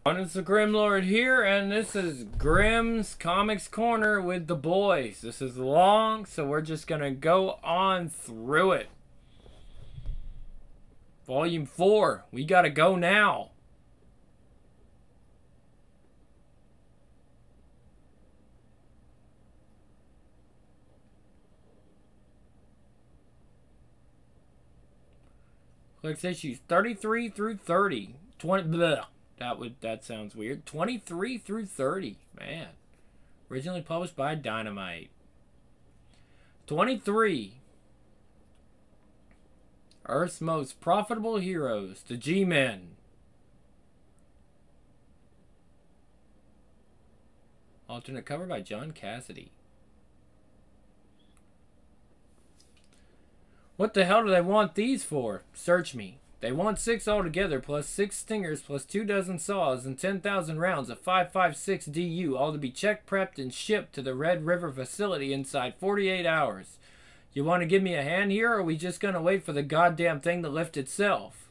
It's the Grim Lord here, and this is Grim's Comics Corner with the boys. This is long, so we're just gonna go on through it. Volume 4, we gotta go now. Clicks issues 33 through 30. 20, bleh. That sounds weird. 23 through 30. Man. Originally published by Dynamite. 23. Earth's most profitable heroes. The G-Men. Alternate cover by John Cassidy. What the hell do they want these for? Search me. They want 6 altogether, plus 6 stingers, plus 2 dozen saws, and 10,000 rounds of 5.56 DU, all to be checked, prepped, and shipped to the Red River facility inside 48 hours. You want to give me a hand here, or are we just going to wait for the goddamn thing to lift itself?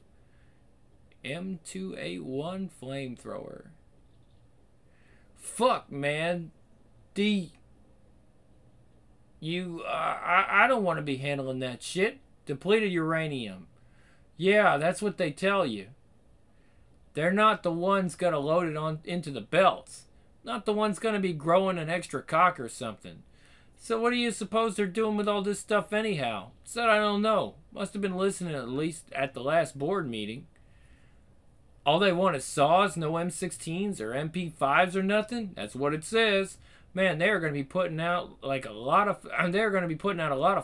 M2A1 flamethrower. Fuck, man. I don't want to be handling that shit. Depleted uranium. Yeah, that's what they tell you. They're not the ones gonna load it on into the belts. Not the ones gonna be growing an extra cock or something. So what do you suppose they're doing with all this stuff anyhow? Said I don't know. Must have been listening at least at the last board meeting. All they want is saws, no M16s or MP5s or nothing? That's what it says. Man, they're gonna be putting out like a lot of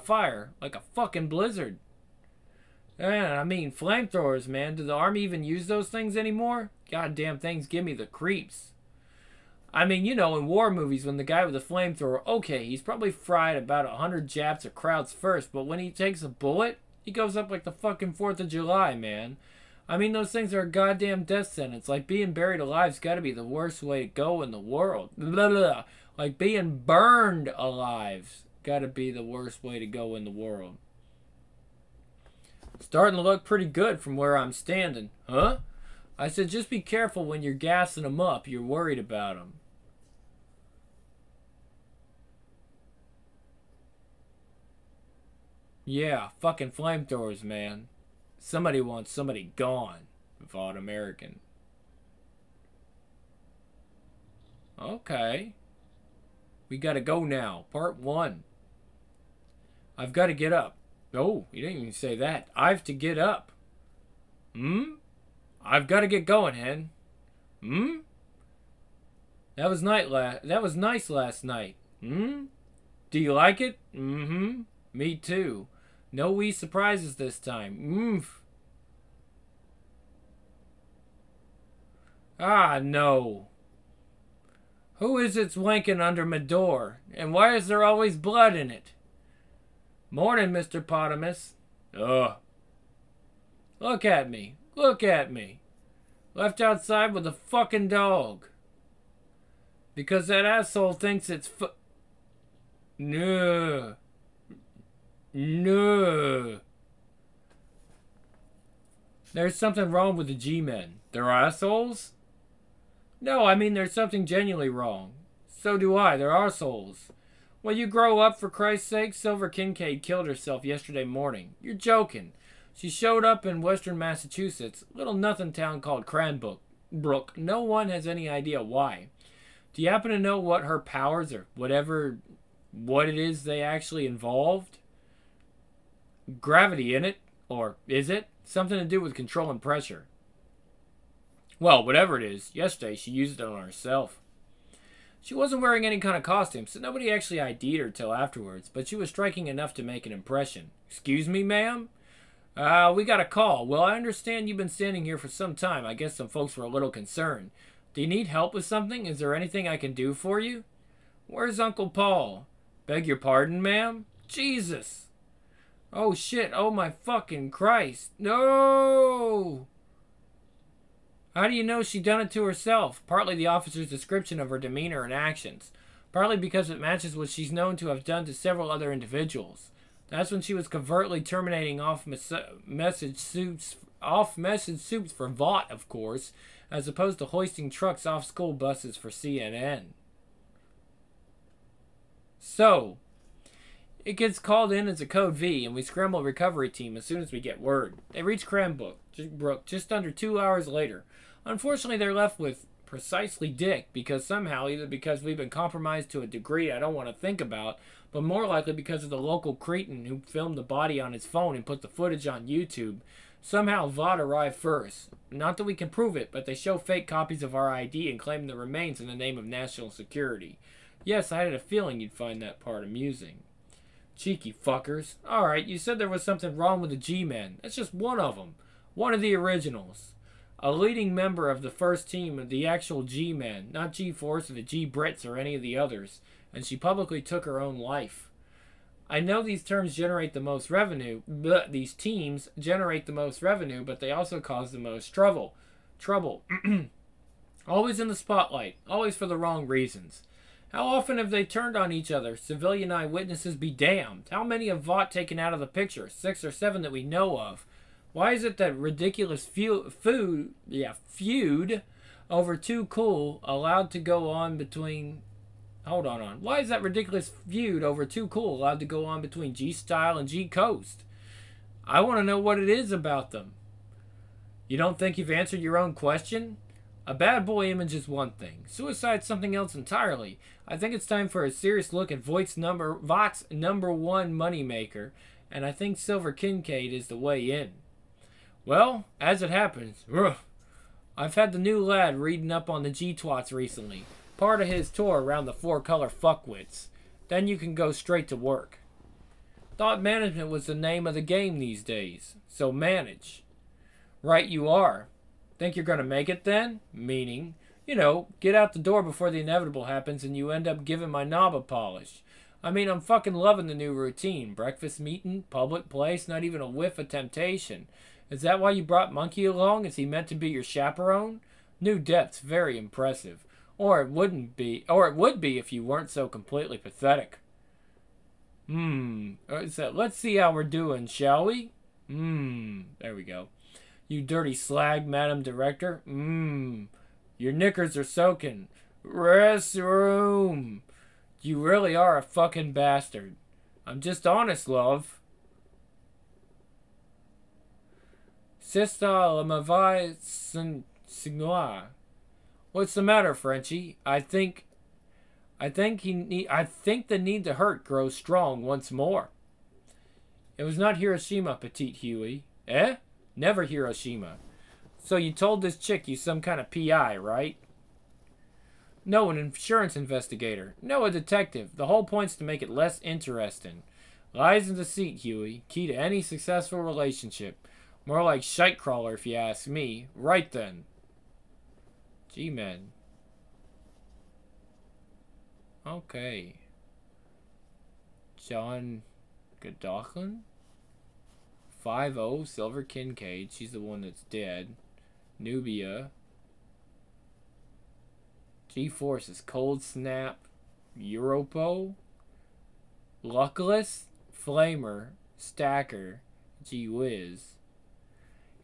fire. Like a fucking blizzard. Man, I mean, flamethrowers, man. Do the Army even use those things anymore? Goddamn things give me the creeps. I mean, you know, in war movies, when the guy with the flamethrower, okay, he's probably fried about 100 Japs or Krauts first, but when he takes a bullet, he goes up like the fucking 4th of July, man. I mean, those things are a goddamn death sentence. Like, being buried alive's gotta be the worst way to go in the world. Blah, blah. Like, being burned alive's gotta be the worst way to go in the world. Starting to look pretty good from where I'm standing. Huh? I said just be careful when you're gassing them up. You're worried about them. Yeah, fucking flamethrowers, man. Somebody wants somebody gone. Vaught American. Okay. We gotta go now. Part 1. I've got to get up. Oh, you didn't even say that. I've to get up. I've got to get going, hen. That was nice last night. Do you like it? Me too. No wee surprises this time. Ah, no. Who is it's wanking under my door? And why is there always blood in it? Morning, Mr. Potamus. Ugh. Look at me. Look at me. Left outside with a fucking dog. Because that asshole thinks it's No. No. There's something wrong with the G-Men. They're assholes? No, I mean there's something genuinely wrong. So do I. They're assholes. Well, you grow up, for Christ's sake. Silver Kincaid killed herself yesterday morning. You're joking. She showed up in western Massachusetts, little nothing town called Cranbrook. No one has any idea why. Do you happen to know what her powers or what it is they actually involved? Gravity in it? Or is it? Something to do with controlling pressure. Well, whatever it is, yesterday she used it on herself. She wasn't wearing any kind of costume, so nobody actually ID'd her till afterwards, but she was striking enough to make an impression. Excuse me, ma'am? We got a call. Well, I understand you've been standing here for some time. I guess some folks were a little concerned. Do you need help with something? Is there anything I can do for you? Where's Uncle Paul? Beg your pardon, ma'am? Jesus! Oh, shit. Oh, my fucking Christ. No! How do you know she done it to herself? Partly the officer's description of her demeanor and actions. Partly because it matches what she's known to have done to several other individuals. That's when she was covertly terminating off-message soups for Vought, of course, as opposed to hoisting trucks off school buses for CNN. So, it gets called in as a Code V, and we scramble a recovery team as soon as we get word. They reach Cranbrook just under 2 hours later. Unfortunately, they're left with precisely Dick, because somehow, either because we've been compromised to a degree I don't want to think about, but more likely because of the local cretin who filmed the body on his phone and put the footage on YouTube. Somehow Vought arrived first. Not that we can prove it, but they show fake copies of our ID and claim the remains in the name of national security. Yes, I had a feeling you'd find that part amusing. Cheeky fuckers. Alright, you said there was something wrong with the G-Men. That's just one of them. One of the originals. A leading member of the first team of the actual G-Men, not G-Force or the G-Brits or any of the others, and she publicly took her own life. I know these terms generate the most revenue, but these teams generate the most revenue, but they also cause the most trouble. Always in the spotlight, always for the wrong reasons. How often have they turned on each other? Civilian eyewitnesses be damned. How many have Vought taken out of the picture? 6 or 7 that we know of. Why is it that ridiculous feud over Too Cool allowed to go on between... Hold on. Why is that ridiculous feud over Too Cool allowed to go on between G-Style and G-Coast? I want to know what it is about them. You don't think you've answered your own question? A bad boy image is one thing. Suicide's something else entirely. I think it's time for a serious look at Voight's number one moneymaker, and I think Silver Kincaid is the way in. Well, as it happens, I've had the new lad reading up on the G-Twats recently. Part of his tour around the 4-color fuckwits. Then you can go straight to work. Thought management was the name of the game these days. So manage. Right you are. Think you're going to make it then? Meaning, get out the door before the inevitable happens and you end up giving my knob a polish. I mean, I'm fucking loving the new routine. Breakfast meeting, public place, not even a whiff of temptation. Is that why you brought Monkey along? Is he meant to be your chaperone? New depths, very impressive. Or it would be if you weren't so completely pathetic. So let's see how we're doing, shall we? There we go. You dirty slag, Madam Director. Your knickers are soaking. Restroom. You really are a fucking bastard. I'm just honest, love. C'est la mauvaise signore. What's the matter, Frenchie? I think the need to hurt grows strong once more. It was not Hiroshima, Petite Huey. Eh? Never Hiroshima. So you told this chick you some kind of PI, right? No, an insurance investigator. No, a detective. The whole point's to make it less interesting. Lies and deceit, Huey. Key to any successful relationship. More like shitecrawler, if you ask me. Right then. G-Men. Okay. John Godochlin? 5-0, Silver Kincaid. She's the one that's dead. Nubia. G-Force is Cold Snap. Europo. Luckless. Flamer. Stacker. G-Wiz.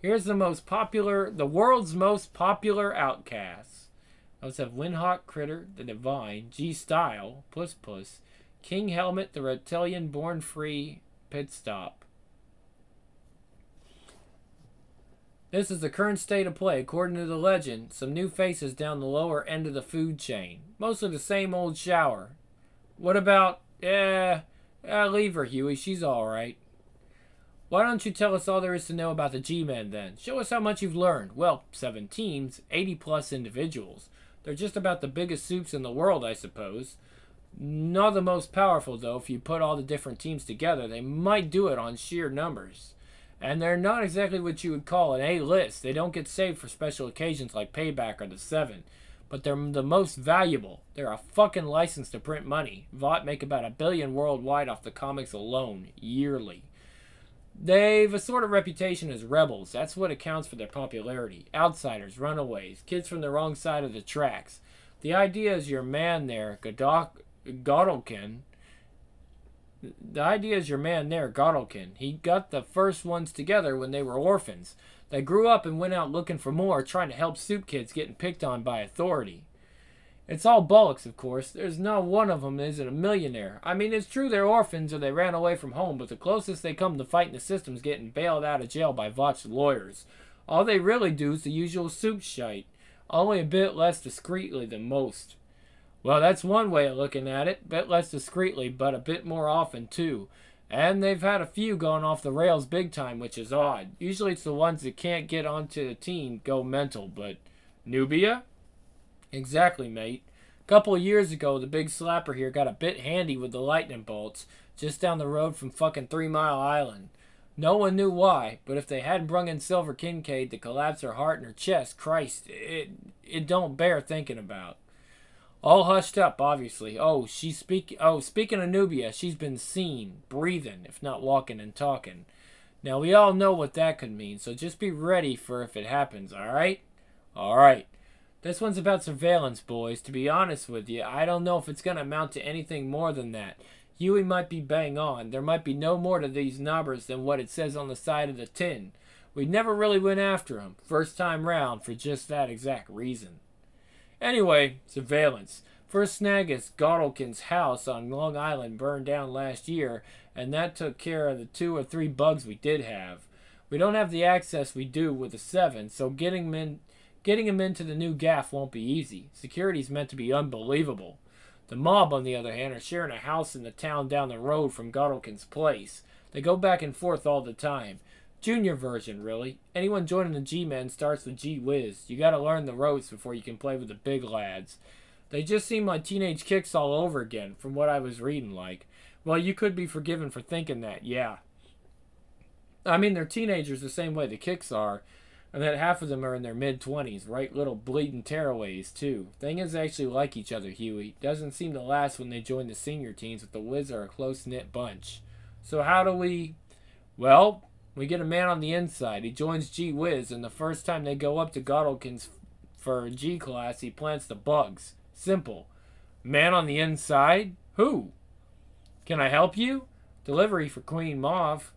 Here's the world's most popular outcasts. Let's have Windhawk, Critter, the Divine, G-Style, Puss, King Helmet, the Reptilian, Born Free, Pit Stop. This is the current state of play. According to the legend, some new faces down the lower end of the food chain. Mostly the same old shower. What about, leave her, Huey. She's alright. Why don't you tell us all there is to know about the G-Men then? Show us how much you've learned. Well, 7 teams, 80 plus individuals. They're just about the biggest soups in the world, I suppose. Not the most powerful, though. If you put all the different teams together, they might do it on sheer numbers. And they're not exactly what you would call an A-list. They don't get saved for special occasions like Payback or the 7. But they're the most valuable. They're a fucking license to print money. Vought make about $1 billion worldwide off the comics alone, yearly. They've a sort of reputation as rebels. That's what accounts for their popularity. Outsiders, runaways, kids from the wrong side of the tracks. The idea is your man there, Godolkin, The idea is your man there, Godolkin. He got the first ones together when they were orphans. They grew up and went out looking for more, trying to help soup kids getting picked on by authority. It's all bollocks, of course. There's not one of them that isn't a millionaire. I mean, it's true they're orphans or they ran away from home, but the closest they come to fighting the system is getting bailed out of jail by botched lawyers. All they really do is the usual soup shite, only a bit less discreetly than most. Well, that's one way of looking at it. Bit less discreetly, but a bit more often, too. And they've had a few going off the rails big time, which is odd. Usually it's the ones that can't get onto the team go mental, but... Nubia? Exactly, mate. A couple of years ago, the big slapper here got a bit handy with the lightning bolts, just down the road from fucking 3 Mile Island. No one knew why, but if they hadn't brung in Silver Kincaid to collapse her heart in her chest, Christ, it don't bear thinking about. All hushed up, obviously. Speaking of Nubia, she's been seen, breathing, if not walking and talking. Now, we all know what that could mean, so just be ready for if it happens, alright? Alright. This one's about surveillance, boys. To be honest with you, I don't know if it's going to amount to anything more than that. Huey might be bang on. There might be no more to these knobbers than what it says on the side of the tin. We never really went after them, first time round, for just that exact reason. Anyway, surveillance. First snag is Godolkin's house on Long Island burned down last year, and that took care of the 2 or 3 bugs we did have. We don't have the access we do with the 7, so getting him into the new gaff won't be easy. Security's meant to be unbelievable. The mob, on the other hand, are sharing a house in the town down the road from Godolkin's place. They go back and forth all the time. Junior version, really. Anyone joining the G-Men starts with G-Whiz. You gotta learn the ropes before you can play with the big lads. They just seem like teenage kicks all over again, from what I was reading like. Well, you could be forgiven for thinking that, yeah. I mean, they're teenagers the same way the kicks are, and that half of them are in their mid-20s, right little bleeding tearaways, too. Thing is, they actually like each other, Huey. Doesn't seem to last when they join the senior teams, but the Wiz are a close-knit bunch. So how do we... Well... We get a man on the inside. He joins G-Whiz, and the first time they go up to Godolkin's for G class, he plants the bugs. Simple. Man on the inside? Who? Can I help you? Delivery for Queen Mauve.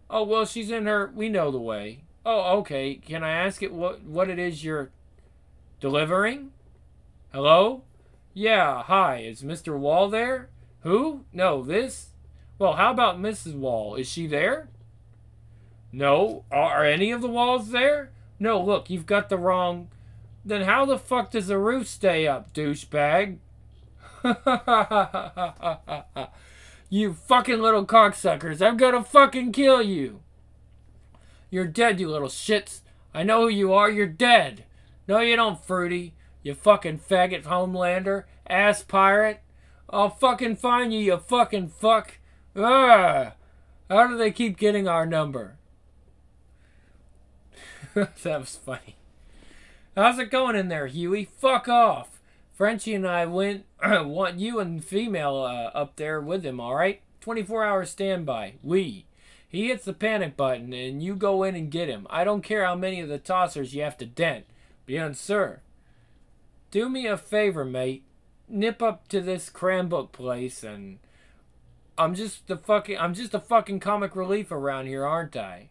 Oh, well, she's in her... We know the way. Oh, okay. Can I ask it what it is you're delivering? Hello? Yeah, hi. Is Mr. Wall there? Who? No, this? Well, how about Mrs. Wall? Is she there? No. Are any of the Walls there? No, look, you've got the wrong... Then how the fuck does the roof stay up, douchebag? You fucking little cocksuckers. I'm gonna fucking kill you. You're dead, you little shits. I know who you are. You're dead. No, you don't, Fruity. You fucking faggot homelander. Ass pirate. I'll fucking find you, you fucking fuck. Ah! How do they keep getting our number? That was funny. How's it going in there, Huey? Fuck off. Frenchie and I want you and female up there with him, alright? 24-hour standby. He hits the panic button and you go in and get him. I don't care how many of the tossers you have to dent. Bien, sir. Do me a favor, mate. Nip up to this cram book place and... I'm just a fucking comic relief around here, aren't I?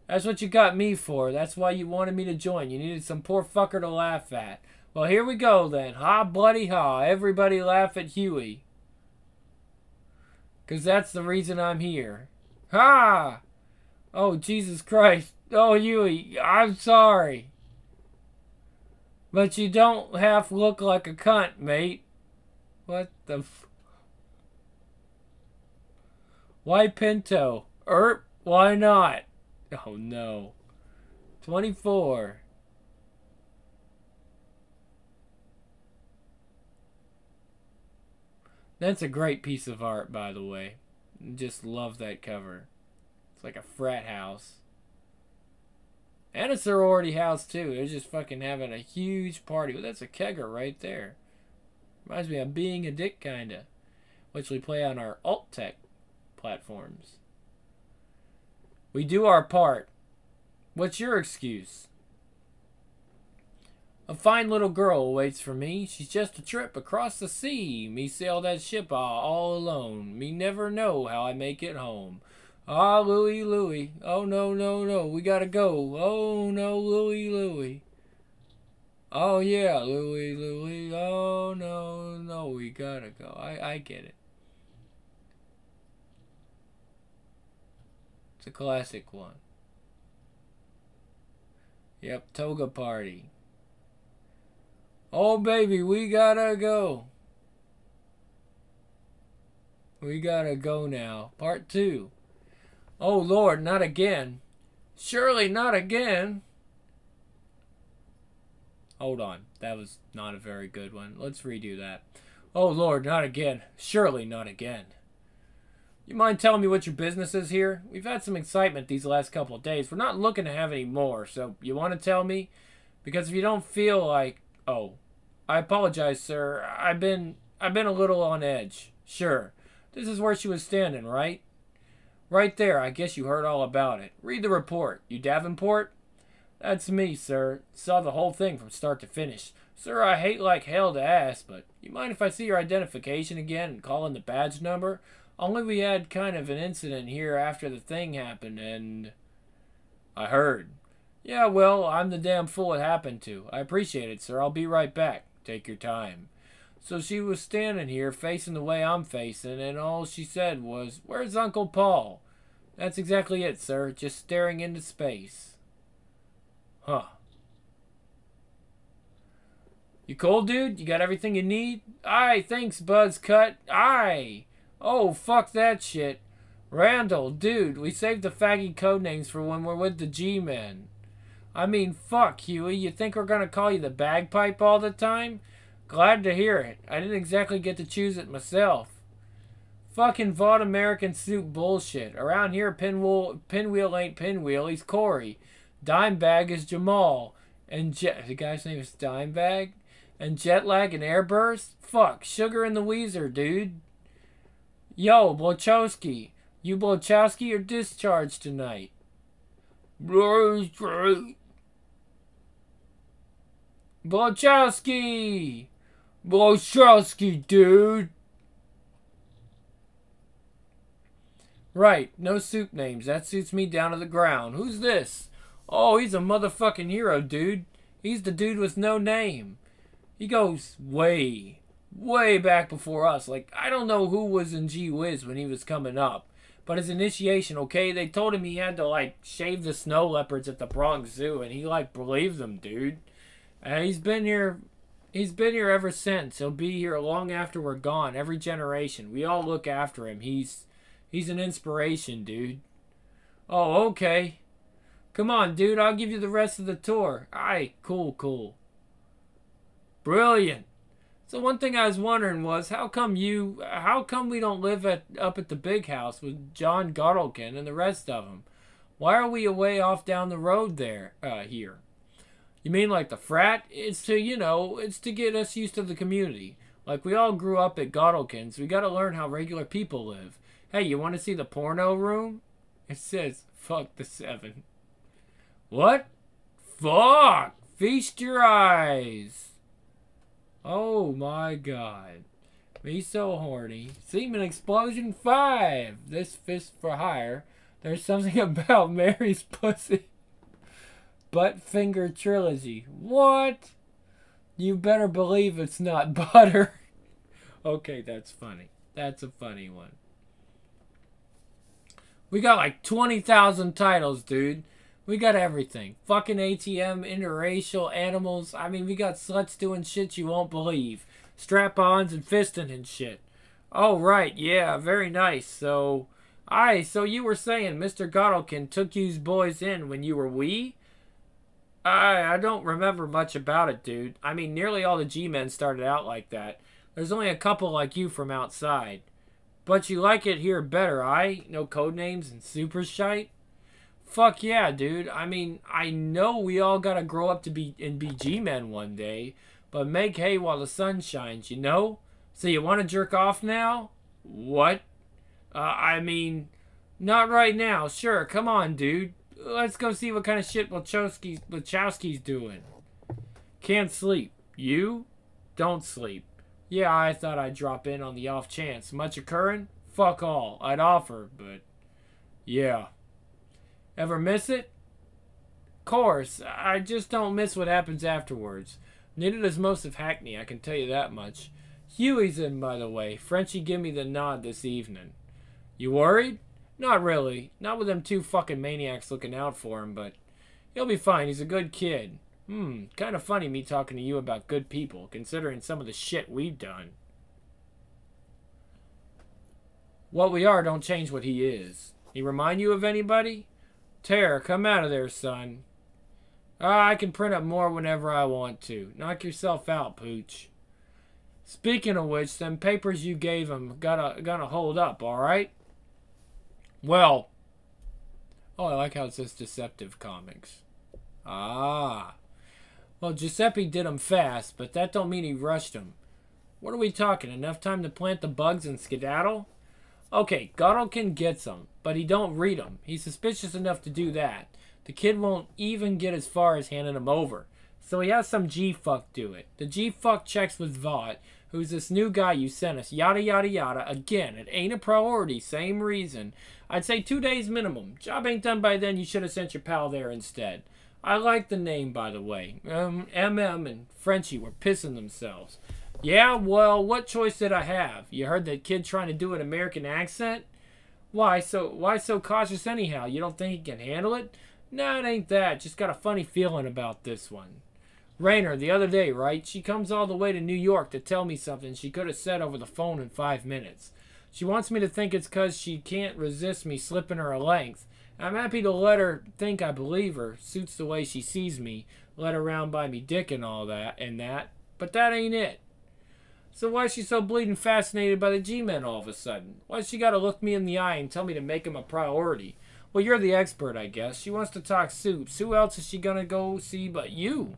That's what you got me for. That's why you wanted me to join. You needed some poor fucker to laugh at. Well, here we go then. Ha, bloody ha. Everybody laugh at Huey. 'Cause that's the reason I'm here. Ha! Oh, Jesus Christ. Oh, Huey, I'm sorry. But you don't half look like a cunt, mate. What the Why Pinto? Why not? Oh no. 24. That's a great piece of art, by the way. Just love that cover. It's like a frat house. And a sorority house, too. They're just fucking having a huge party. Well, that's a kegger right there. Reminds me of Being a Dick, kinda. Which we play on our alt-tech platforms. We do our part. What's your excuse? A fine little girl awaits for me. She's just a trip across the sea. Me sail that ship all alone. Me never know how I make it home. Ah, Louie, Louie. Oh, no, no, no. We gotta go. Oh, no, Louie, Louie. Oh, yeah, Louie, Louie. Oh, no, no. We gotta go. I get it. It's a classic one. Yep, Toga Party. Oh, baby, we gotta go. We gotta go now. Part 2. Oh, Lord, not again. Surely not again. Hold on. That was not a very good one. Let's redo that. Oh, Lord, not again. Surely not again. You mind telling me what your business is here? We've had some excitement these last couple of days. We're not looking to have any more, so you want to tell me? Because if you don't feel like... Oh, I apologize, sir. I've been a little on edge. Sure. This is where she was standing, right? Right there. I guess you heard all about it. Read the report. You Davenport? That's me, sir. Saw the whole thing from start to finish. Sir, I hate like hell to ask, but you mind if I see your identification again and call in the badge number? Only we had kind of an incident here after the thing happened, and... I heard. Yeah, well, I'm the damn fool it happened to. I appreciate it, sir. I'll be right back. Take your time. So she was standing here, facing the way I'm facing, and all she said was, "Where's Uncle Paul?" That's exactly it, sir. Just staring into space. Huh. You cold, dude? You got everything you need? Aye, thanks, Buzzcut. Aye. Oh, fuck that shit. Randall, dude, we saved the faggy codenames for when we're with the G-Men. I mean, fuck, Huey. You think we're gonna call you the bagpipe all the time? Glad to hear it. I didn't exactly get to choose it myself. Fucking Vaught American soup bullshit. Around here, Pinwheel ain't Pinwheel. He's Corey. Dimebag is Jamal. And the guy's name is Dimebag? And Jetlag and Airburst? Fuck, Sugar and the Weezer, dude. Yo, Blachowski. You Blachowski or discharged tonight? Blachowski! Blachowski, dude! Right, no soup names. That suits me down to the ground. Who's this? Oh, he's a motherfucking hero, dude. He's the dude with no name. He goes way, way back before us. Like, I don't know who was in Gee Whiz when he was coming up. But his initiation, okay? They told him he had to, like, shave the snow leopards at the Bronx Zoo. And he, like, believed them, dude. And he's been here ever since. He'll be here long after we're gone. Every generation. We all look after him. He's an inspiration, dude. Oh, okay. Come on, dude. I'll give you the rest of the tour. Aye, cool, cool. Brilliant. So one thing I was wondering was, how come we don't live up at the big house with John Gottlekin and the rest of them? Why are we away off down the road there, here? You mean like the frat? It's to get us used to the community. Like, we all grew up at Gottlekin's. We gotta learn how regular people live. Hey, you want to see the porno room? It says, fuck the 7. What? Fuck! Feast your eyes! Oh my god. Me so horny. Semen Explosion 5! This fist for hire. There's something about Mary's pussy. Butt Finger Trilogy. What? You better believe it's not butter. Okay, that's funny. That's a funny one. We got like 20,000 titles, dude. We got everything. Fucking ATM, interracial, animals. I mean, we got sluts doing shit you won't believe. Strap-ons and fisting and shit. Oh, right. Yeah, very nice. So you were saying Mr. Gottlekin took you boys in when you were wee? I don't remember much about it, dude. I mean, nearly all the G-men started out like that. There's only a couple like you from outside. But you like it here better, aye? No codenames and super shite? Fuck yeah, dude. I mean, I know we all gotta grow up to be G-men one day, but make hay while the sun shines, you know? So you want to jerk off now? What? I mean, not right now. Sure, come on, dude. Let's go see what kind of shit Wachowski's doing. Can't sleep. You? Don't sleep. Yeah, I thought I'd drop in on the off chance. Much occurring? Fuck all. I'd offer, but... Yeah. Ever miss it? Course. I just don't miss what happens afterwards. Neither does most of Hackney, I can tell you that much. Huey's in, by the way. Frenchie give me the nod this evening. You worried? Not really. Not with them two fucking maniacs looking out for him, but... He'll be fine. He's a good kid. Kind of funny me talking to you about good people, considering some of the shit we've done. What we are don't change what he is. He remind you of anybody? Tara, come out of there, son. I can print up more whenever I want to. Knock yourself out, Pooch. Speaking of which, them papers you gave him gonna hold up, alright? Well. Oh, I like how it says Deceptive Comics. Ah. Well, Giuseppe did them fast, but that don't mean he rushed them. What are we talking? Enough time to plant the bugs and skedaddle? Okay, Goddlekin gets them, but he don't read them. He's suspicious enough to do that. The kid won't even get as far as handing them over. So he has some G-fuck do it. The G-fuck checks with Vought, who's this new guy you sent us. Yada, yada, yada. Again, it ain't a priority. Same reason. I'd say 2 days minimum. Job ain't done by then. You should have sent your pal there instead. I like the name, by the way. MM and Frenchie were pissing themselves. Yeah, well, what choice did I have? You heard that kid trying to do an American accent? Why so cautious anyhow? You don't think he can handle it? Nah, it ain't that. Just got a funny feeling about this one. Raynor, the other day, right? She comes all the way to New York to tell me something she could have said over the phone in 5 minutes. She wants me to think it's because she can't resist me slipping her a length. I'm happy to let her think I believe her. Suits the way she sees me. Led around by me dick and all that. But that ain't it. So why's she so bleeding fascinated by the G-men all of a sudden? Why's she gotta look me in the eye and tell me to make him a priority? Well, you're the expert, I guess. She wants to talk soups. Who else is she gonna go see but you?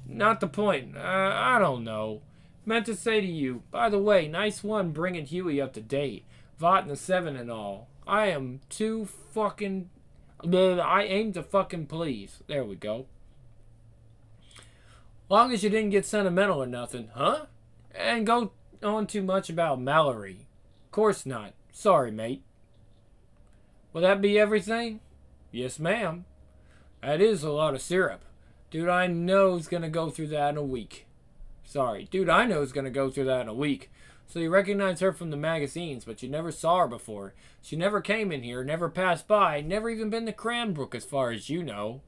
Not the point. I don't know. Meant to say to you, by the way, nice one bringing Huey up to date. Vought in the 7 and all. I aim to fucking please. There we go. Long as you didn't get sentimental or nothing, huh? And go on too much about Mallory. Course not. Sorry, mate. Will that be everything? Yes, ma'am. That is a lot of syrup. Dude I know's gonna go through that in a week. Sorry. Dude I know's gonna go through that in a week. So you recognize her from the magazines, but you never saw her before. She never came in here, never passed by, never even been to Cranbrook as far as you know.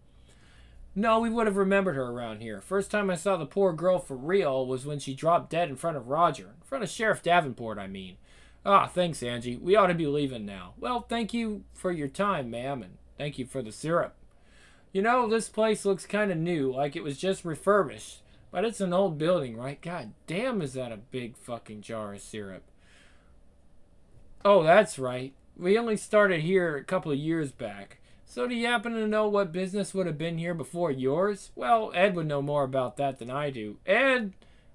No, we would have remembered her around here. First time I saw the poor girl for real was when she dropped dead in front of Roger. In front of Sheriff Davenport, I mean. Ah, thanks, Angie. We ought to be leaving now. Well, thank you for your time, ma'am, and thank you for the syrup. You know, this place looks kind of new, like it was just refurbished. But it's an old building, right? God damn, is that a big fucking jar of syrup. Oh, that's right. We only started here a couple of years back. So do you happen to know what business would have been here before yours? Well, Ed would know more about that than I do. Ed,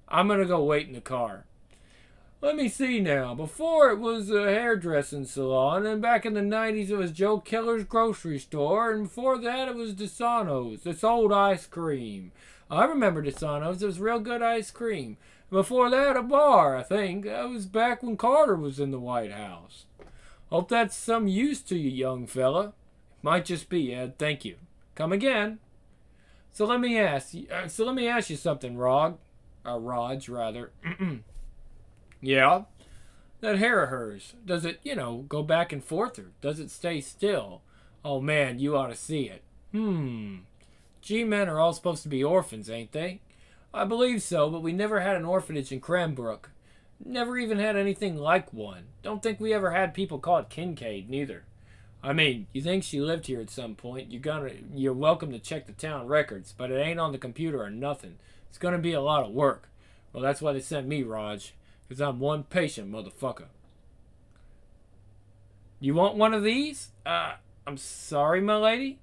I'm going to go wait in the car. Let me see now. Before it was a hairdressing salon, and back in the 90s it was Joe Keller's grocery store, and before that it was DeSano's. It sold ice cream. I remember DeSano's. It was real good ice cream. Before that, a bar, I think. That was back when Carter was in the White House. Hope that's some use to you, young fella. Might just be, Ed. Thank you. Come again. So let me ask you something, Rog. Raj, rather. Yeah? That hair of hers, does it, go back and forth, or does it stay still? Oh, man, you ought to see it. G-men are all supposed to be orphans, ain't they? I believe so, but we never had an orphanage in Cranbrook. Never even had anything like one. Don't think we ever had people call it Kincaid, neither. I mean, you think she lived here at some point, you're welcome to check the town records, but it ain't on the computer or nothing. It's gonna be a lot of work. Well, that's why they sent me, Raj, because I'm one patient motherfucker. You want one of these? I'm sorry, my lady.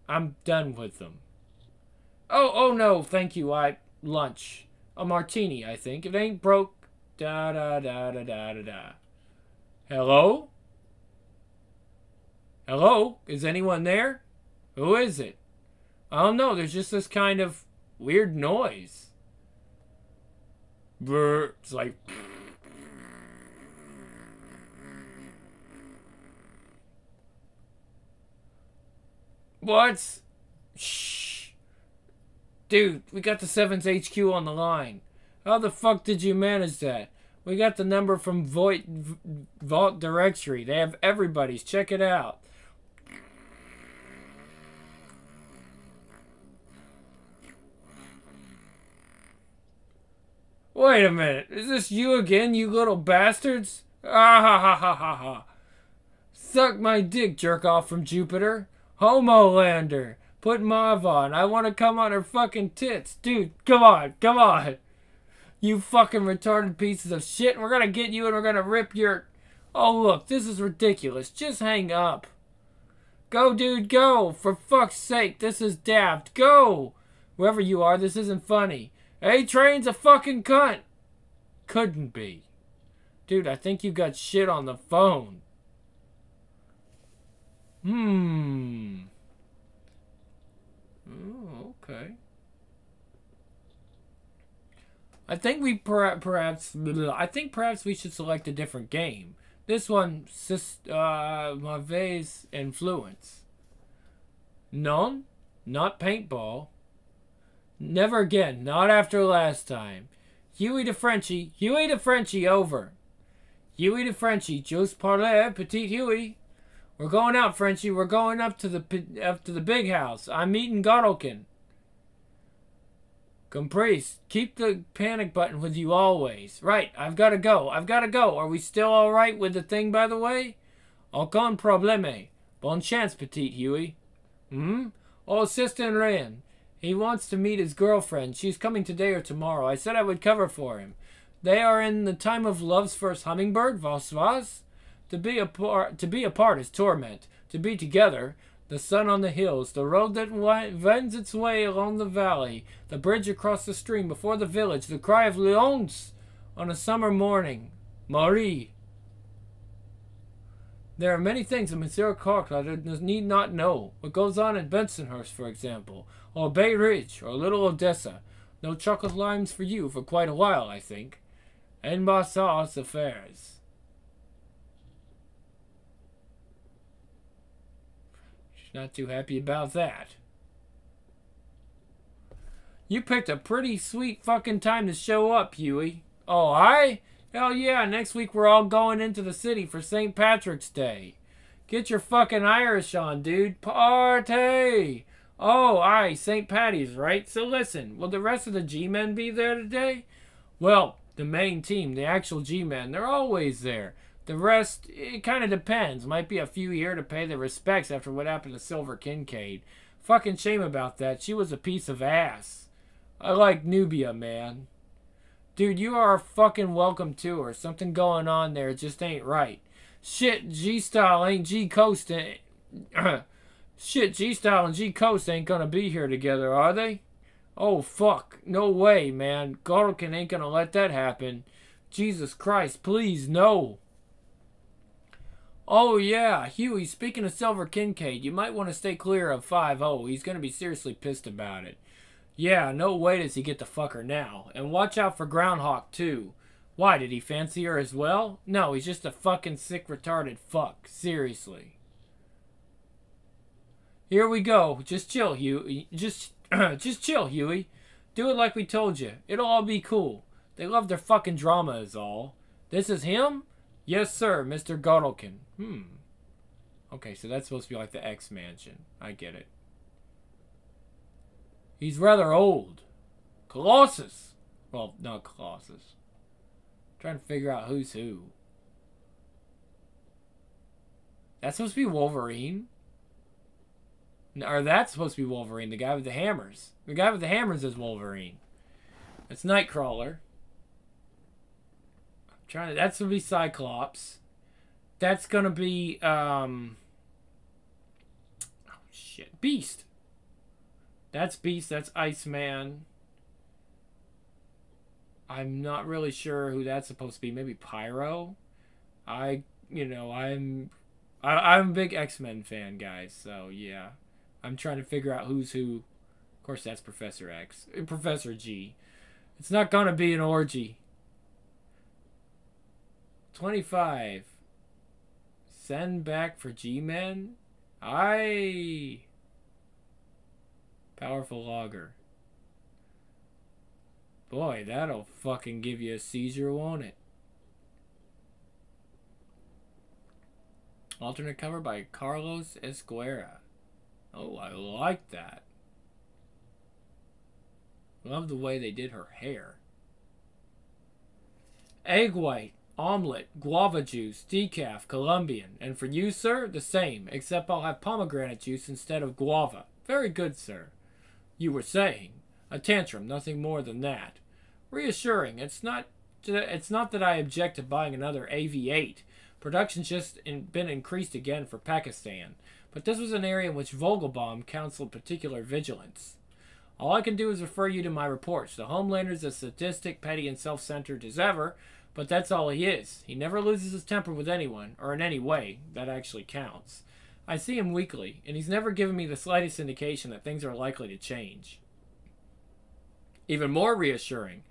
I'm done with them. Oh no, thank you. Lunch. A martini, I think. If it ain't broke, da-da-da-da-da-da-da. Hello? Hello? Is anyone there? Who is it? I don't know. There's just this kind of... weird noise. Brr. It's like... What? Shh. Dude, we got the 7's HQ on the line. How the fuck did you manage that? We got the number from Vault Directory. They have everybody's. Check it out. Wait a minute. Is this you again, you little bastards? Ah ha ha ha ha ha. Suck my dick, jerk off from Jupiter. Homolander. Put Mav on. I want to come on her fucking tits. Dude, come on. Come on. You fucking retarded pieces of shit. We're gonna get you and we're gonna rip your... Oh, look. This is ridiculous. Just hang up. Go, dude. Go. For fuck's sake. This is daft. Go. Whoever you are, this isn't funny. A-Train's a fucking cunt. Couldn't be. Dude, I think you got shit on the phone. Oh, okay. I think we perhaps we should select a different game. This one, Mauvaise Influence. None? Not paintball. Never again. Not after last time. Huey de Frenchie, over. Huey de Frenchie, j'ose parler, petit Huey. We're going out, Frenchie. We're going up to the big house. I'm meeting Godolkin. Caprice, keep the panic button with you always. Right, I've got to go. Are we still all right with the thing, by the way? Aucun problème. Bonne chance, petit Huey. Oh, Sister Ryan. He wants to meet his girlfriend. She's coming today or tomorrow. I said I would cover for him. They are in the time of love's first hummingbird, was? To be apart is torment. To be together, the sun on the hills, the road that wends its way along the valley, the bridge across the stream before the village, the cry of Leonce on a summer morning. Marie. There are many things that Monsieur Carclotter need not know. What goes on in Bensonhurst, for example, or Bay Ridge, or Little Odessa. No chocolate limes for you for quite a while, I think. En passant affairs. Not too happy about that. You picked a pretty sweet fucking time to show up, Huey. Oh, hell yeah, next week we're all going into the city for St. Patrick's Day. Get your fucking Irish on, dude. Party! Oh, St. Patty's, right? So listen, will the rest of the G-Men be there today? Well, the main team, the actual G-Men, they're always there. The rest, it kind of depends. Might be a few here to pay their respects after what happened to Silver Kincaid. Fucking shame about that. She was a piece of ass. I like Nubia, man. Dude, you are fucking welcome to her. Something going on there just ain't right. Shit, G-Style ain't G-Coast. Shit, G-Style and G-Coast ain't gonna be here together, are they? Oh, fuck. No way, man. Godolkin ain't gonna let that happen. Jesus Christ, please, no. Oh, yeah, Huey, speaking of Silver Kincaid, you might want to stay clear of 5-0. He's going to be seriously pissed about it. Yeah, no way does he get the fucker now. And watch out for Groundhawk, too. Why, did he fancy her as well? No, he's just a fucking sick, retarded fuck. Seriously. Here we go. Just chill, Huey. Just chill, Huey. Do it like we told you. It'll all be cool. They love their fucking drama is all. This is him? Yes, sir, Mr. Godolkin. Okay, so that's supposed to be like the X-Mansion. I get it. He's rather old. Colossus. Well, not Colossus. Trying to figure out who's who. That's supposed to be Wolverine? Or that's supposed to be Wolverine, the guy with the hammers. The guy with the hammers is Wolverine. It's Nightcrawler. That's gonna be Cyclops. That's gonna be oh shit, Beast. That's Beast. That's Iceman. I'm not really sure who that's supposed to be. Maybe Pyro. I'm a big X-Men fan, guys. So yeah, I'm trying to figure out who's who course, that's Professor X. Professor G. It's not gonna be an orgy. 25. Send back for G-Men? Aye. Powerful logger. Boy, that'll fucking give you a seizure, won't it? Alternate cover by Carlos Esguerra. Oh, I like that. Love the way they did her hair. Egg white, omelet, guava juice, decaf, Colombian. And for you, sir, the same, except I'll have pomegranate juice instead of guava. Very good, sir. You were saying. A tantrum, nothing more than that. Reassuring. It's not that I object to buying another AV-8. Production's just been increased again for Pakistan. But this was an area in which Vogelbaum counseled particular vigilance. All I can do is refer you to my reports. The Homelander's as sadistic, petty, and self-centered as ever, but that's all he is. He never loses his temper with anyone, or in any way. That actually counts. I see him weekly, and he's never given me the slightest indication that things are likely to change. Even more reassuring,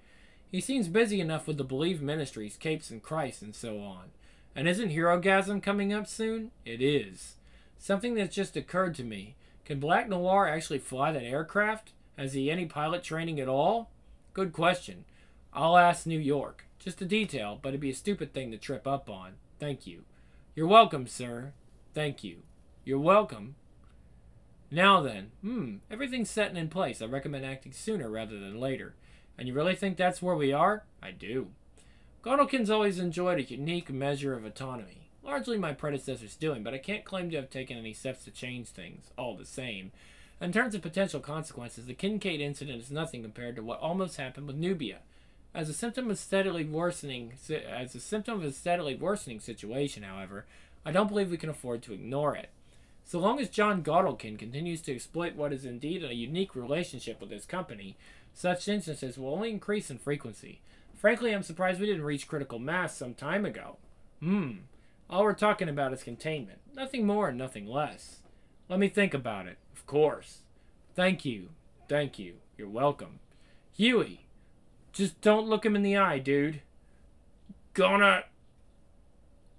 he seems busy enough with the Believe Ministries, Capes and Christ, and so on. And isn't Herogasm coming up soon? It is. Something that's just occurred to me. Can Black Noir actually fly that aircraft? Has he any pilot training at all? Good question. I'll ask New York. Just a detail, but it'd be a stupid thing to trip up on. Thank you. You're welcome, sir. Thank you. You're welcome. Now then, everything's setting in place. I recommend acting sooner rather than later. And you really think that's where we are? I do. Godolkin's always enjoyed a unique measure of autonomy. Largely my predecessor's doing, but I can't claim to have taken any steps to change things, all the same. In terms of potential consequences, the Kincaid incident is nothing compared to what almost happened with Nubia. As a symptom of a steadily worsening situation, however, I don't believe we can afford to ignore it. So long as John Godolkin continues to exploit what is indeed a unique relationship with his company, such instances will only increase in frequency. Frankly, I'm surprised we didn't reach critical mass some time ago. All we're talking about is containment. Nothing more and nothing less. Let me think about it. Of course. Thank you. Thank you. You're welcome. Huey, just don't look him in the eye, dude.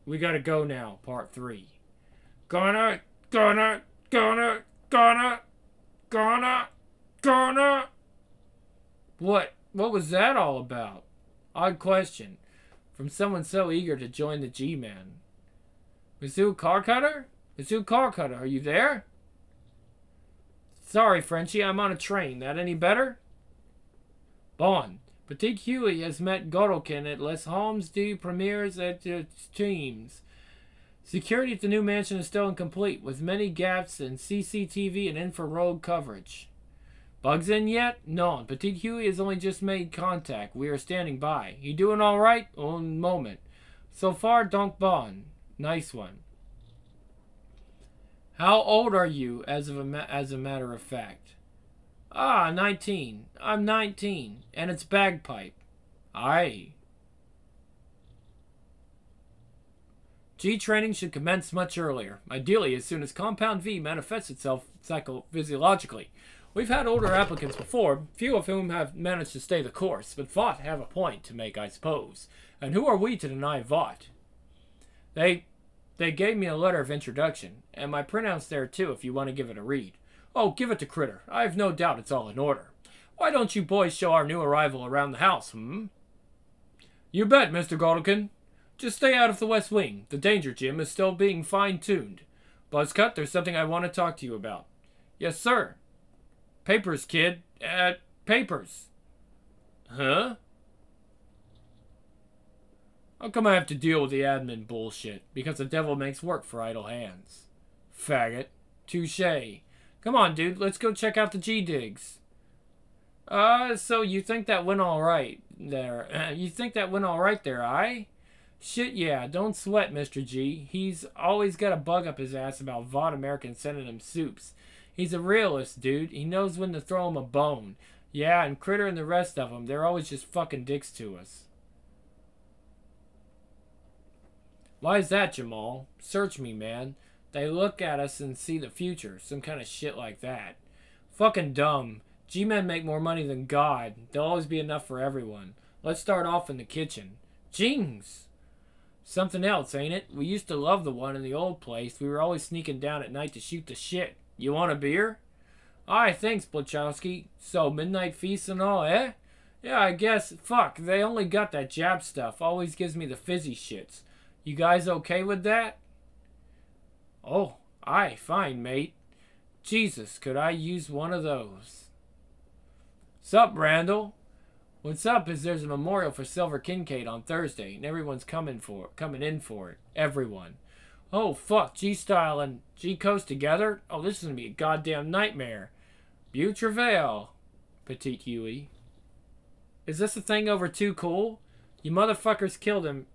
We gotta go now, part 3. Gonna. What was that all about? Odd question. From someone so eager to join the G-Men. Mizzou Carcutter? Mizzou Carcutter, are you there? Sorry, Frenchie, I'm on a train. That any better? Bon. Petit Huey has met Godolkin at Les Halles des Premiers et Teams. Security at the new mansion is still incomplete, with many gaps in CCTV and infrared coverage. Bugs in yet? No, Petit Huey has only just made contact. We are standing by. You doing all right? Un moment. So far, donc bon. Nice one. How old are you, as a matter of fact? 19. I'm 19, and it's bagpipe. Aye. G training should commence much earlier, ideally as soon as Compound V manifests itself psychophysiologically. We've had older applicants before, few of whom have managed to stay the course, but Vought have a point to make, I suppose. And who are we to deny Vought? They gave me a letter of introduction, and my printouts there too if you want to give it a read. Oh, give it to Critter. I have no doubt it's all in order. Why don't you boys show our new arrival around the house, You bet, Mr. Godolkin. Just stay out of the West Wing. The danger gym is still being fine-tuned. Buzzcut, there's something I want to talk to you about. Yes, sir. Papers, kid. Papers. Huh? How come I have to deal with the admin bullshit? Because the devil makes work for idle hands. Faggot. Touché. Come on, dude. Let's go check out the G-digs. So you think that went all right there? Aye? Shit, yeah. Don't sweat, Mr. G. He's always got a bug up his ass about Vought American sending him soups. He's a realist, dude. He knows when to throw him a bone. Yeah, and Critter and the rest of them, they're always just fucking dicks to us. Why is that, Jamal? Search me, man. They look at us and see the future. Some kind of shit like that. Fucking dumb. G-men make more money than God. There'll always be enough for everyone. Let's start off in the kitchen. Jings! Something else, ain't it? We used to love the one in the old place. We were always sneaking down at night to shoot the shit. You want a beer? Aye, thanks, Blachowski. So, midnight feast and all, eh? Yeah, I guess. Fuck, they only got that jab stuff. Always gives me the fizzy shits. You guys okay with that? Oh, aye, fine, mate. Jesus, could I use one of those? Sup, Randall? What's up is there's a memorial for Silver Kincaid on Thursday, and everyone's coming in for it. Everyone. Oh, fuck, G-Style and G-Coast together? Oh, this is gonna be a goddamn nightmare. Travail, Petite Huey. Is this a thing over too cool? You motherfuckers killed him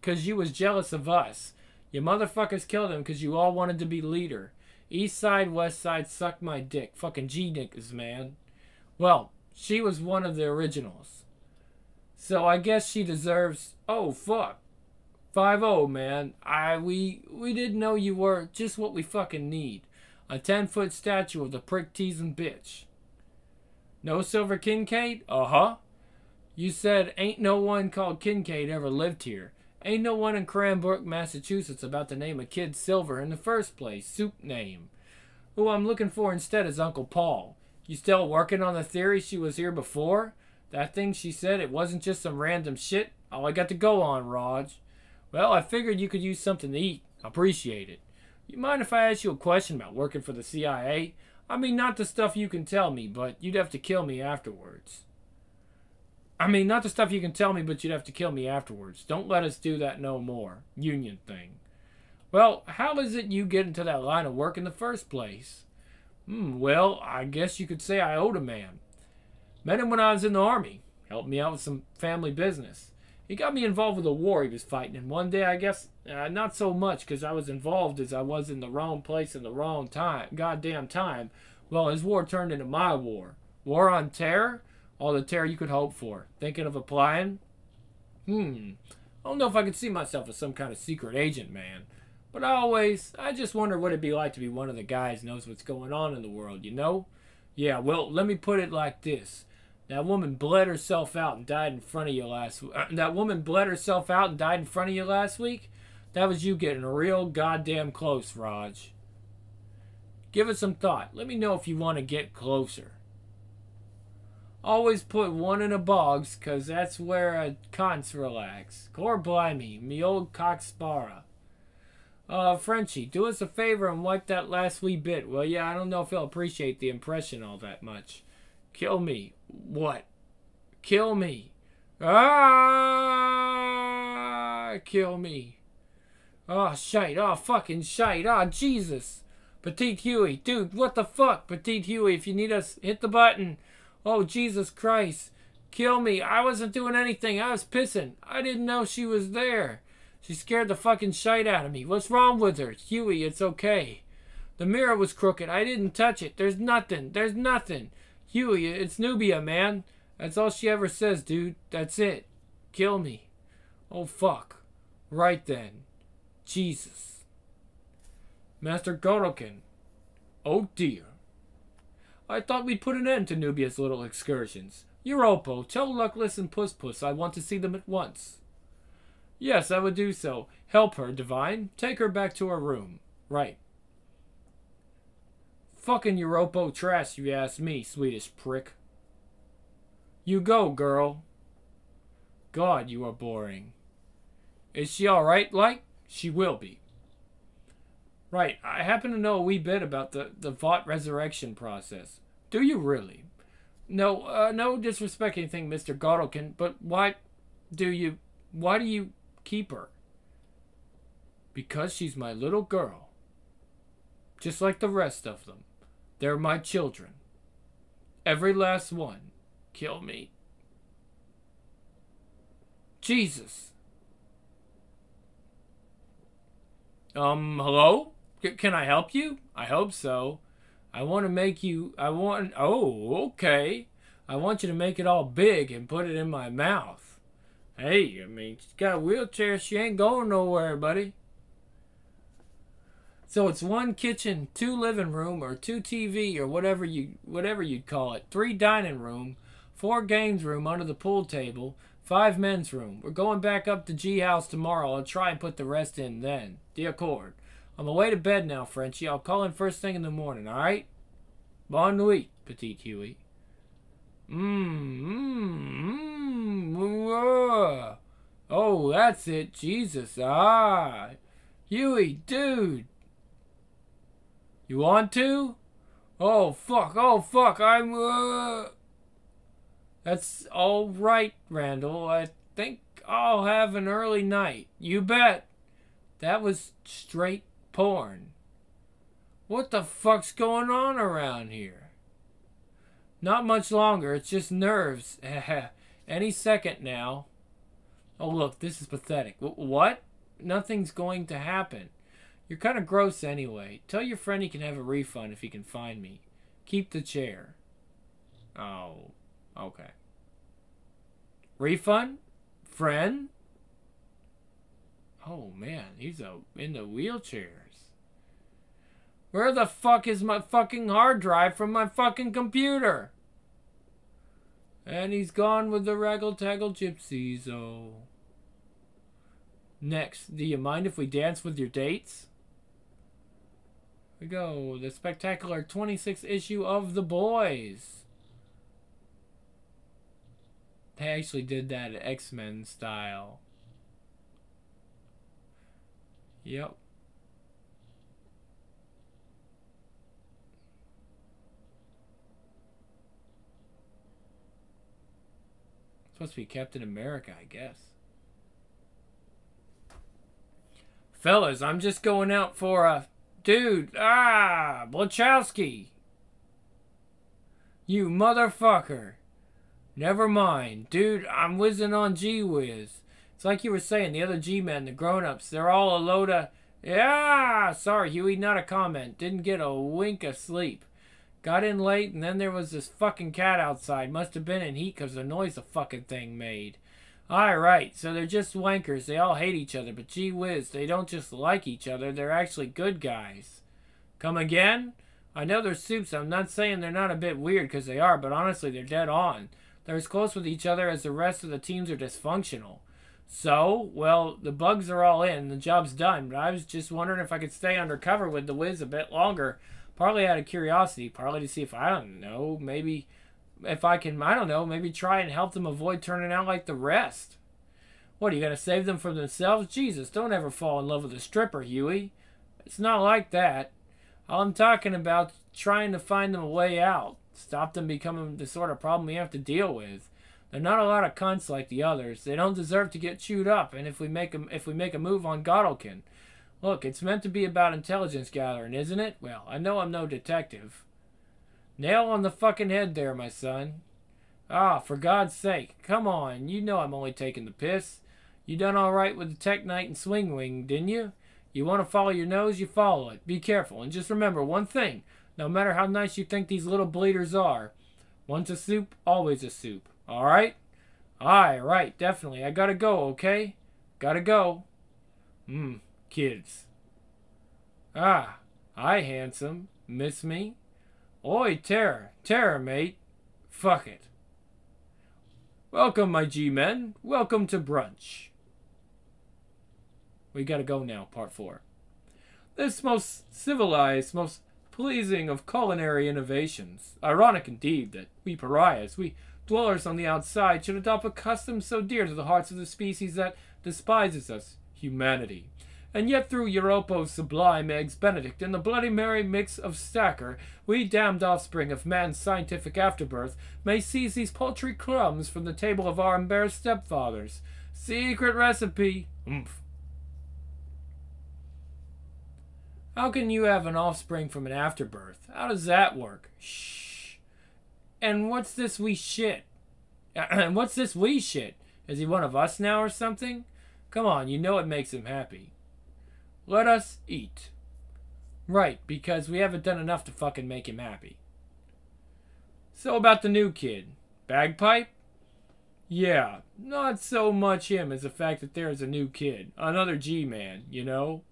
because you was jealous of us. You motherfuckers killed him because you all wanted to be leader. East side, west side, suck my dick. Fucking G-Niggas, man. Well, she was one of the originals. So I guess she deserves... Oh, fuck. 5-0, man. We didn't know you were just what we fucking need. A 10-foot statue of the prick-teasing bitch. No Silver Kincaid? Uh-huh. You said ain't no one called Kincaid ever lived here. Ain't no one in Cranbrook, Massachusetts about to name a kid Silver in the first place. Soup name. Who I'm looking for instead is Uncle Paul. You still working on the theory she was here before? That thing she said, it wasn't just some random shit? All I got to go on, Raj. Well, I figured you could use something to eat. Appreciate it. You mind if I ask you a question about working for the CIA? I mean, not the stuff you can tell me, but you'd have to kill me afterwards. Not the stuff you can tell me, but you'd have to kill me afterwards. Don't let us do that no more. Union thing. Well, how is it you get into that line of work in the first place? Well, I guess you could say I owed a man. Met him when I was in the Army. Helped me out with some family business. He got me involved with a war he was fighting, and one day, I guess, not so much because I was involved as I was in the wrong place in the wrong time, goddamn time. Well, his war turned into my war. War on terror? All the terror you could hope for. Thinking of applying? I don't know if I could see myself as some kind of secret agent, man. But I just wonder what it'd be like to be one of the guys who knows what's going on in the world, you know? Yeah, well, let me put it like this. That woman bled herself out and died in front of you last week. That was you getting real goddamn close, Raj. Give it some thought. Let me know if you want to get closer. Always put one in a bogs, 'cause that's where a cons relax. Cor blimey, me old cockspara. Frenchie, do us a favor and wipe that last wee bit, will ya? I don't know if he'll appreciate the impression all that much. Kill me. What? Kill me. Ah! Kill me. Oh, shite. Oh, fucking shite. Oh, Jesus. Petite Huey. Dude, what the fuck? Petite Huey, if you need us, hit the button. Oh, Jesus Christ. Kill me. I wasn't doing anything. I was pissing. I didn't know she was there. She scared the fucking shite out of me. What's wrong with her? Huey, it's okay. The mirror was crooked. I didn't touch it. There's nothing. There's nothing. Huey, it's Nubia, man. That's all she ever says, dude. That's it. Kill me. Oh, fuck. Right then. Jesus. Master Gorokin. Oh, dear. I thought we'd put an end to Nubia's little excursions. Europo, tell Luckless and Puss Puss I want to see them at once. Yes, I would do so. Help her, Divine. Take her back to her room. Right. Fucking Europo trash, you ask me, Swedish prick. You go, girl. God, you are boring. Is she alright, like? She will be. Right, I happen to know a wee bit about the Vought resurrection process. Do you really? No, no disrespect anything, Mr. Gorokin, but why do you keep her? Because she's my little girl. Just like the rest of them. They're my children. Every last one. Kill me. Jesus. Hello? Can I help you? I hope so. Oh, okay. I want you to make it all big and put it in my mouth. Hey, she's got a wheelchair. She ain't going nowhere, buddy. So it's 1 kitchen, 2 living room, or 2 TV, or whatever you'd call it. 3 dining room, 4 games room under the pool table, 5 men's room. We're going back up to G House tomorrow. I'll try and put the rest in then. D'accord. I'm away to bed now, Frenchie. I'll call in first thing in the morning, alright? Bonne nuit, Petite Huey. Oh, that's it. Jesus. Ah. Huey, dude. You want to? Oh, fuck. Oh, fuck. That's all right, Randall. I think I'll have an early night. You bet. That was straight porn. What the fuck's going on around here? Not much longer. It's just nerves. Any second now. Oh, look. This is pathetic. What? Nothing's going to happen. You're kind of gross anyway. Tell your friend he can have a refund if he can find me. Keep the chair. Oh, okay. Refund? Friend? Oh, man. He's in the wheelchairs. Where the fuck is my fucking hard drive from my fucking computer? And he's gone with the raggle-taggle gypsies, oh. Next, do you mind if we dance with your dates? Here we go. The spectacular 26th issue of The Boys. They actually did that X-Men style. Yep. Supposed to be Captain America, I guess. Fellas, I'm just going out for a... Dude, Blachowski. You motherfucker. Never mind. Dude, I'm whizzing on G-Wiz. It's like you were saying, the other G-men, the grown-ups, they're all a load of... Yeah! Sorry, Huey, not a comment. Didn't get a wink of sleep. Got in late, and then there was this fucking cat outside. Must have been in heat because the noise the fucking thing made. Alright, so they're just wankers. They all hate each other, but gee whiz, they don't just like each other. They're actually good guys. Come again? I know they're soups. I'm not saying they're not a bit weird, because they are, but honestly, they're dead on. They're as close with each other as the rest of the teams are dysfunctional. So, well, the bugs are all in. The job's done, but I was just wondering if I could stay undercover with the Wiz a bit longer. Partly out of curiosity, partly to see if, I don't know, maybe... If I can, I don't know, maybe try and help them avoid turning out like the rest. What, are you going to save them from themselves? Jesus, don't ever fall in love with a stripper, Huey. It's not like that. All I'm talking about trying to find them a way out. Stop them becoming the sort of problem we have to deal with. They're not a lot of cunts like the others. They don't deserve to get chewed up, and if we make a move on Goddelkin. Look, it's meant to be about intelligence gathering, isn't it? Well, I know I'm no detective. Nail on the fucking head there, my son. Ah, for God's sake. Come on, you know I'm only taking the piss. You done all right with the Tech Knight and Swing Wing, didn't you? You want to follow your nose, you follow it. Be careful, and just remember one thing. No matter how nice you think these little bleeders are, once a soup, always a soup. All right? Aye, right, definitely. I gotta go, okay? Gotta go. Kids. Ah, hi, handsome. Miss me? Oi, terror, mate. Fuck it. Welcome, my G-men. Welcome to brunch. We gotta go now, part 4. This most civilized, most pleasing of culinary innovations. Ironic indeed that we pariahs, we dwellers on the outside, should adopt a custom so dear to the hearts of the species that despises us, humanity. And yet through Europo's sublime eggs Benedict and the Bloody Mary mix of Stacker, we damned offspring of man's scientific afterbirth may seize these paltry crumbs from the table of our embarrassed stepfathers. Secret recipe. Oomph. How can you have an offspring from an afterbirth? How does that work? Shh. And what's this wee shit? And what's this wee shit? Is he one of us now or something? Come on, you know it makes him happy. Let us eat. Right, because we haven't done enough to fucking make him happy. So about the new kid. Bagpipe? Yeah, not so much him as the fact that there's a new kid. Another G-man, you know?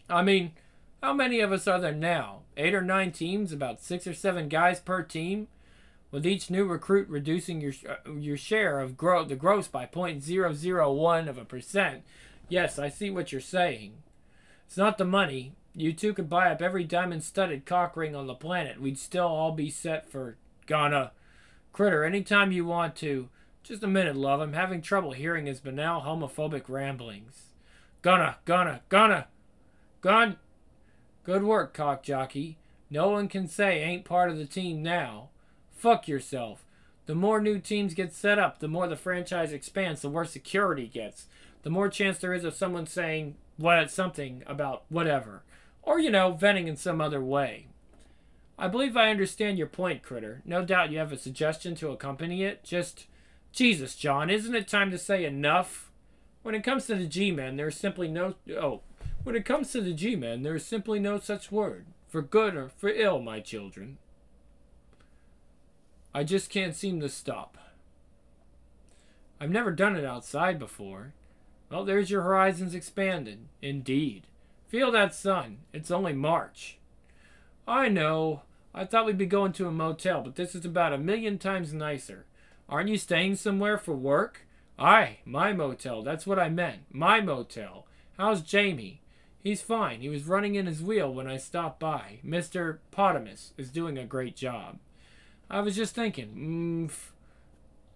I mean, how many of us are there now? 8 or 9 teams, about 6 or 7 guys per team, with each new recruit reducing your share of the gross by 0.001%. Yes, I see what you're saying. It's not the money. You two could buy up every diamond-studded cock ring on the planet. We'd still all be set for Ghana. Critter, anytime you want to. Just a minute, love. I'm having trouble hearing his banal homophobic ramblings. Gonna. Gone. Good work, cock jockey. No one can say ain't part of the team now. Fuck yourself. The more new teams get set up, the more the franchise expands, the worse security gets. The more chance there is of someone saying something about whatever. Or, venting in some other way. I believe I understand your point, Critter. No doubt you have a suggestion to accompany it. Just, Jesus, John, isn't it time to say enough? When it comes to the G-Men, there is simply no... When it comes to the G-Men, there is simply no such word. For good or for ill, my children. I just can't seem to stop. I've never done it outside before. Well, there's your horizons expanded. Indeed. Feel that sun. It's only March. I know. I thought we'd be going to a motel, but this is about 1,000,000 times nicer. Aren't you staying somewhere for work? Aye, my motel. That's what I meant. My motel. How's Jamie? He's fine. He was running in his wheel when I stopped by. Mr. Potamus is doing a great job. I was just thinking,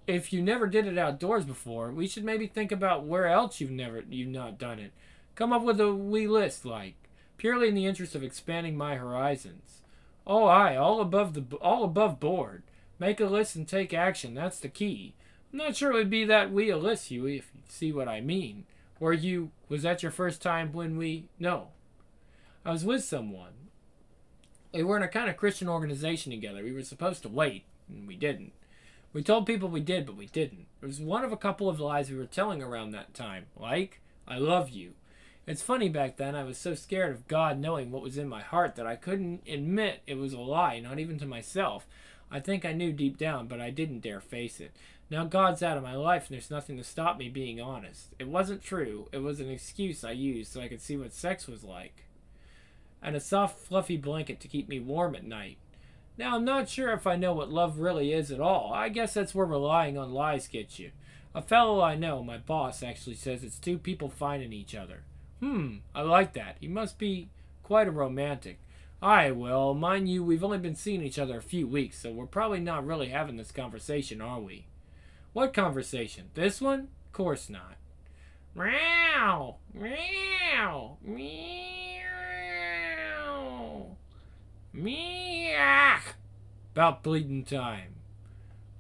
if you never did it outdoors before, we should maybe think about where else you've not done it. Come up with a wee list, purely in the interest of expanding my horizons. Oh, aye, all above board. Make a list and take action. That's the key. I'm not sure it would be that wee a list, Huey, if you see what I mean. Was that your first time No. I was with someone. We were in a kind of Christian organization together. We were supposed to wait, and we didn't. We told people we did, but we didn't. It was one of a couple of lies we were telling around that time. Like, I love you. It's funny, back then I was so scared of God knowing what was in my heart that I couldn't admit it was a lie, not even to myself. I think I knew deep down, but I didn't dare face it. Now God's out of my life and there's nothing to stop me being honest. It wasn't true. It was an excuse I used so I could see what sex was like. And a soft, fluffy blanket to keep me warm at night. Now I'm not sure if I know what love really is at all. I guess that's where relying on lies gets you. A fellow I know, my boss, actually says it's two people finding each other. I like that. He must be quite a romantic. Aye, well, mind you, we've only been seeing each other a few weeks, so we're probably not really having this conversation, are we? What conversation? This one? Course not. Meow! Meow! Meow! Meow! About bleeding time.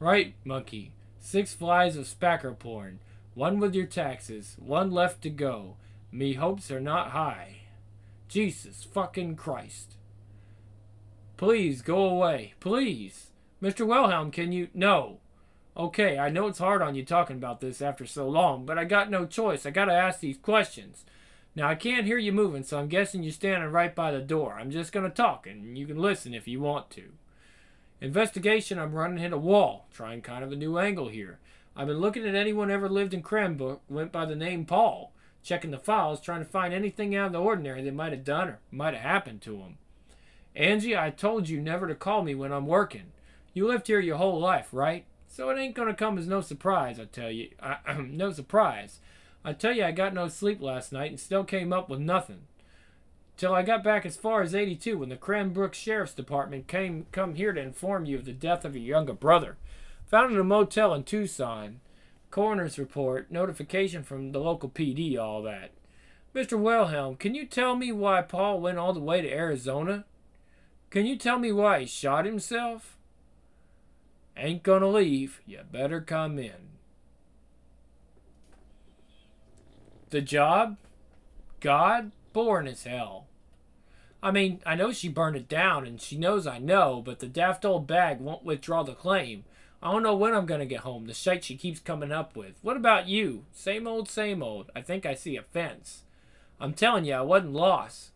Right, monkey. 6 flies of spacker porn. 1 with your taxes. 1 left to go. Me hopes are not high. Jesus fucking Christ. Please, go away. Please. Mr. Wilhelm, can you... No. Okay, I know it's hard on you talking about this after so long, but I got no choice. I gotta ask these questions. Now, I can't hear you moving, so I'm guessing you're standing right by the door. I'm just gonna talk, and you can listen if you want to. Investigation, I'm running hit a wall. Trying kind of a new angle here. I've been looking at anyone ever lived in Cranbrook, went by the name Paul. Checking the files, trying to find anything out of the ordinary they might have done or might have happened to him. Angie, I told you never to call me when I'm working. You lived here your whole life, right? So it ain't gonna come as no surprise, I tell you. No surprise. I tell you, I got no sleep last night and still came up with nothing. Till I got back as far as 82 when the Cranbrook Sheriff's Department come here to inform you of the death of your younger brother. Found in a motel in Tucson. Coroner's report, notification from the local PD, all that. Mr. Wilhelm, can you tell me why Paul went all the way to Arizona? Can you tell me why he shot himself? Ain't gonna leave. You better come in. The job? God? Boring as hell. I mean, I know she burned it down, and she knows I know, but the daft old bag won't withdraw the claim. I don't know when I'm going to get home, the shite she keeps coming up with. What about you? Same old, same old. I think I see a fence. I'm telling you, I wasn't lost.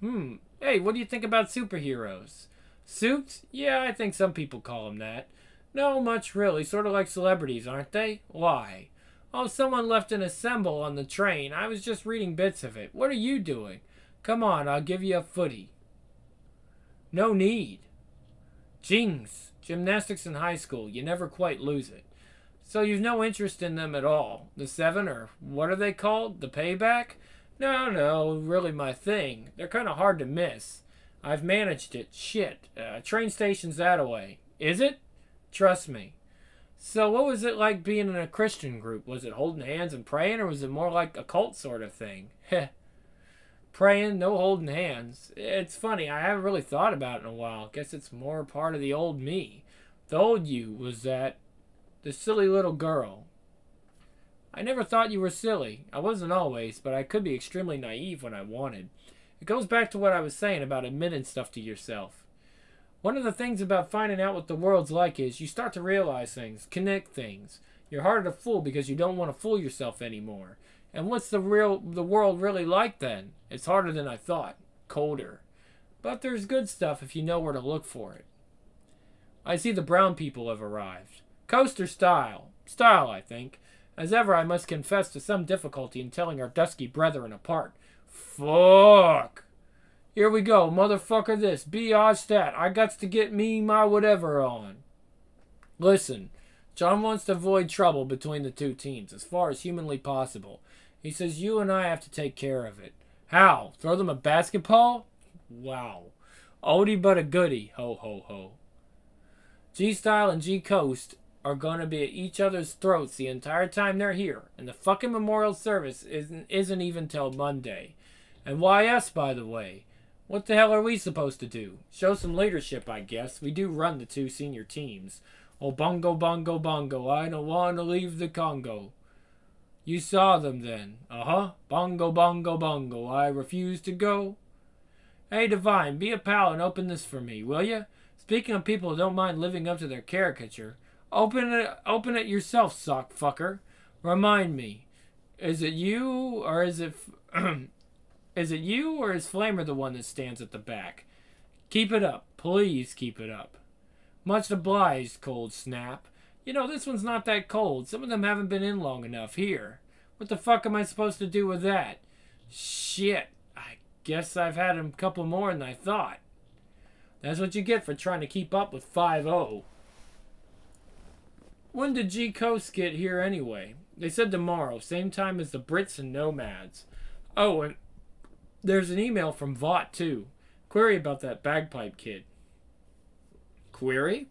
Hey, what do you think about superheroes? Suits? Yeah, I think some people call them that. No, much really. Sort of like celebrities, aren't they? Why? Oh, someone left an assemble on the train. I was just reading bits of it. What are you doing? Come on, I'll give you a footy. No need. Jings. Gymnastics in high school. You never quite lose it. So you've no interest in them at all. The 7, or what are they called? The payback? No, really my thing. They're kind of hard to miss. I've managed it. Shit. Train station's that away. Is it? Trust me. So what was it like being in a Christian group? Was it holding hands and praying, or was it more like a cult sort of thing? Heh. Praying, no holding hands. It's funny, I haven't really thought about it in a while. Guess it's more part of the old me. The old you was that. The silly little girl. I never thought you were silly. I wasn't always, but I could be extremely naive when I wanted. It goes back to what I was saying about admitting stuff to yourself. One of the things about finding out what the world's like is you start to realize things, connect things. You're harder to fool because you don't want to fool yourself anymore. And what's the world really like then? It's harder than I thought. Colder. But there's good stuff if you know where to look for it. I see the brown people have arrived. Coaster style. Style, I think. As ever, I must confess to some difficulty in telling our dusky brethren apart. Fuck! Here we go, motherfucker this. Be Oz that. I gots to get me my whatever on. Listen, John wants to avoid trouble between the two teams as far as humanly possible. He says you and I have to take care of it. How? Throw them a basketball? Wow. Oldie but a goodie. Ho, ho, ho. G-Style and G-Coast are going to be at each other's throats the entire time they're here. And the fucking memorial service isn't even till Monday. And why us, by the way? What the hell are we supposed to do? Show some leadership, I guess. We do run the 2 senior teams. Oh, bongo, bongo, bongo. I don't want to leave the Congo. You saw them then. Uh-huh. Bongo, bongo, bongo. I refuse to go. Hey, Divine, be a pal and open this for me, will ya? Speaking of people who don't mind living up to their caricature, open it yourself, sock fucker. Remind me, is it you or is it Flamer the one that stands at the back? Keep it up. Please keep it up. Much obliged, Cold Snap. You know, this one's not that cold. Some of them haven't been in long enough. Here. What the fuck am I supposed to do with that? Shit. I guess I've had a couple more than I thought. That's what you get for trying to keep up with 5-0. When did G-Coast get here anyway? They said tomorrow, same time as the Brits and Nomads. Oh, and there's an email from Vought, too. Query about that bagpipe kid. Query?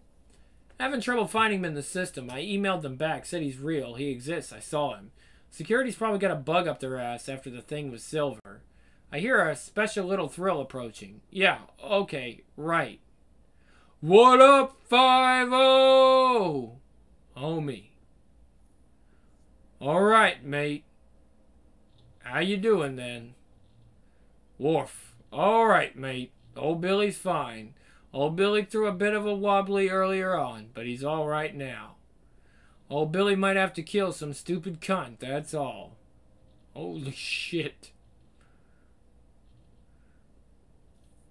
Having trouble finding him in the system. I emailed them back, said he's real, he exists, I saw him. Security's probably got a bug up their ass after the thing was silver. I hear a special little thrill approaching. Yeah, okay, right. What up, 5-0? Homie. Alright, mate. How you doing then? Worf. Alright, mate. Old Billy's fine. Old Billy threw a bit of a wobbly earlier on, but he's all right now. Old Billy might have to kill some stupid cunt, that's all. Holy shit.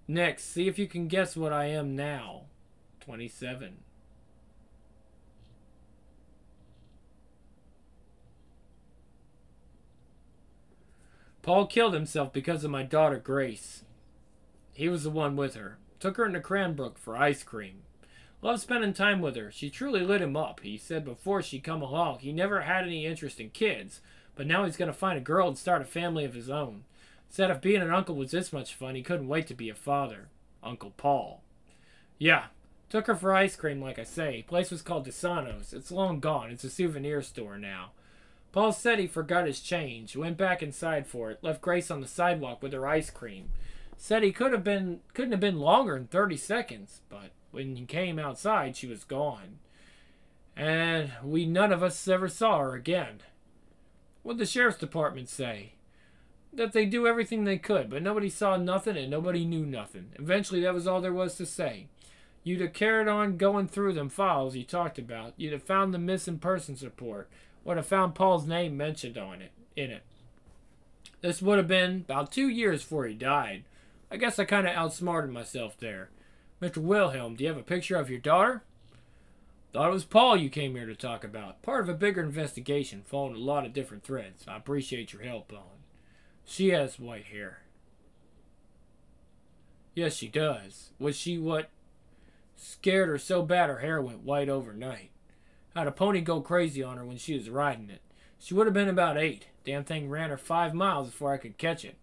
Next, see if you can guess what I am now. 27. Paul killed himself because of my daughter Grace. He was the one with her. Took her into Cranbrook for ice cream. Loved spending time with her. She truly lit him up. He said before she come along he never had any interest in kids, but now he's going to find a girl and start a family of his own. Said if being an uncle was this much fun, he couldn't wait to be a father. Uncle Paul. Yeah, took her for ice cream like I say. Place was called DeSano's. It's long gone. It's a souvenir store now. Paul said he forgot his change. Went back inside for it. Left Grace on the sidewalk with her ice cream. Said he couldn't have been longer than 30 seconds, but when he came outside, she was gone. And none of us ever saw her again. What'd the sheriff's department say? That they do everything they could, but nobody saw nothing and nobody knew nothing. Eventually, that was all there was to say. You'd have carried on going through them files you talked about. You'd have found the missing persons report. Would have found Paul's name mentioned in it. This would have been about 2 years before he died. I guess I kind of outsmarted myself there. Mr. Wilhelm, do you have a picture of your daughter? Thought it was Paul you came here to talk about. Part of a bigger investigation, following a lot of different threads. I appreciate your help on. She has white hair. Yes, she does. Was she what scared her so bad her hair went white overnight? Had a pony go crazy on her when she was riding it. She would have been about 8. Damn thing ran her 5 miles before I could catch it.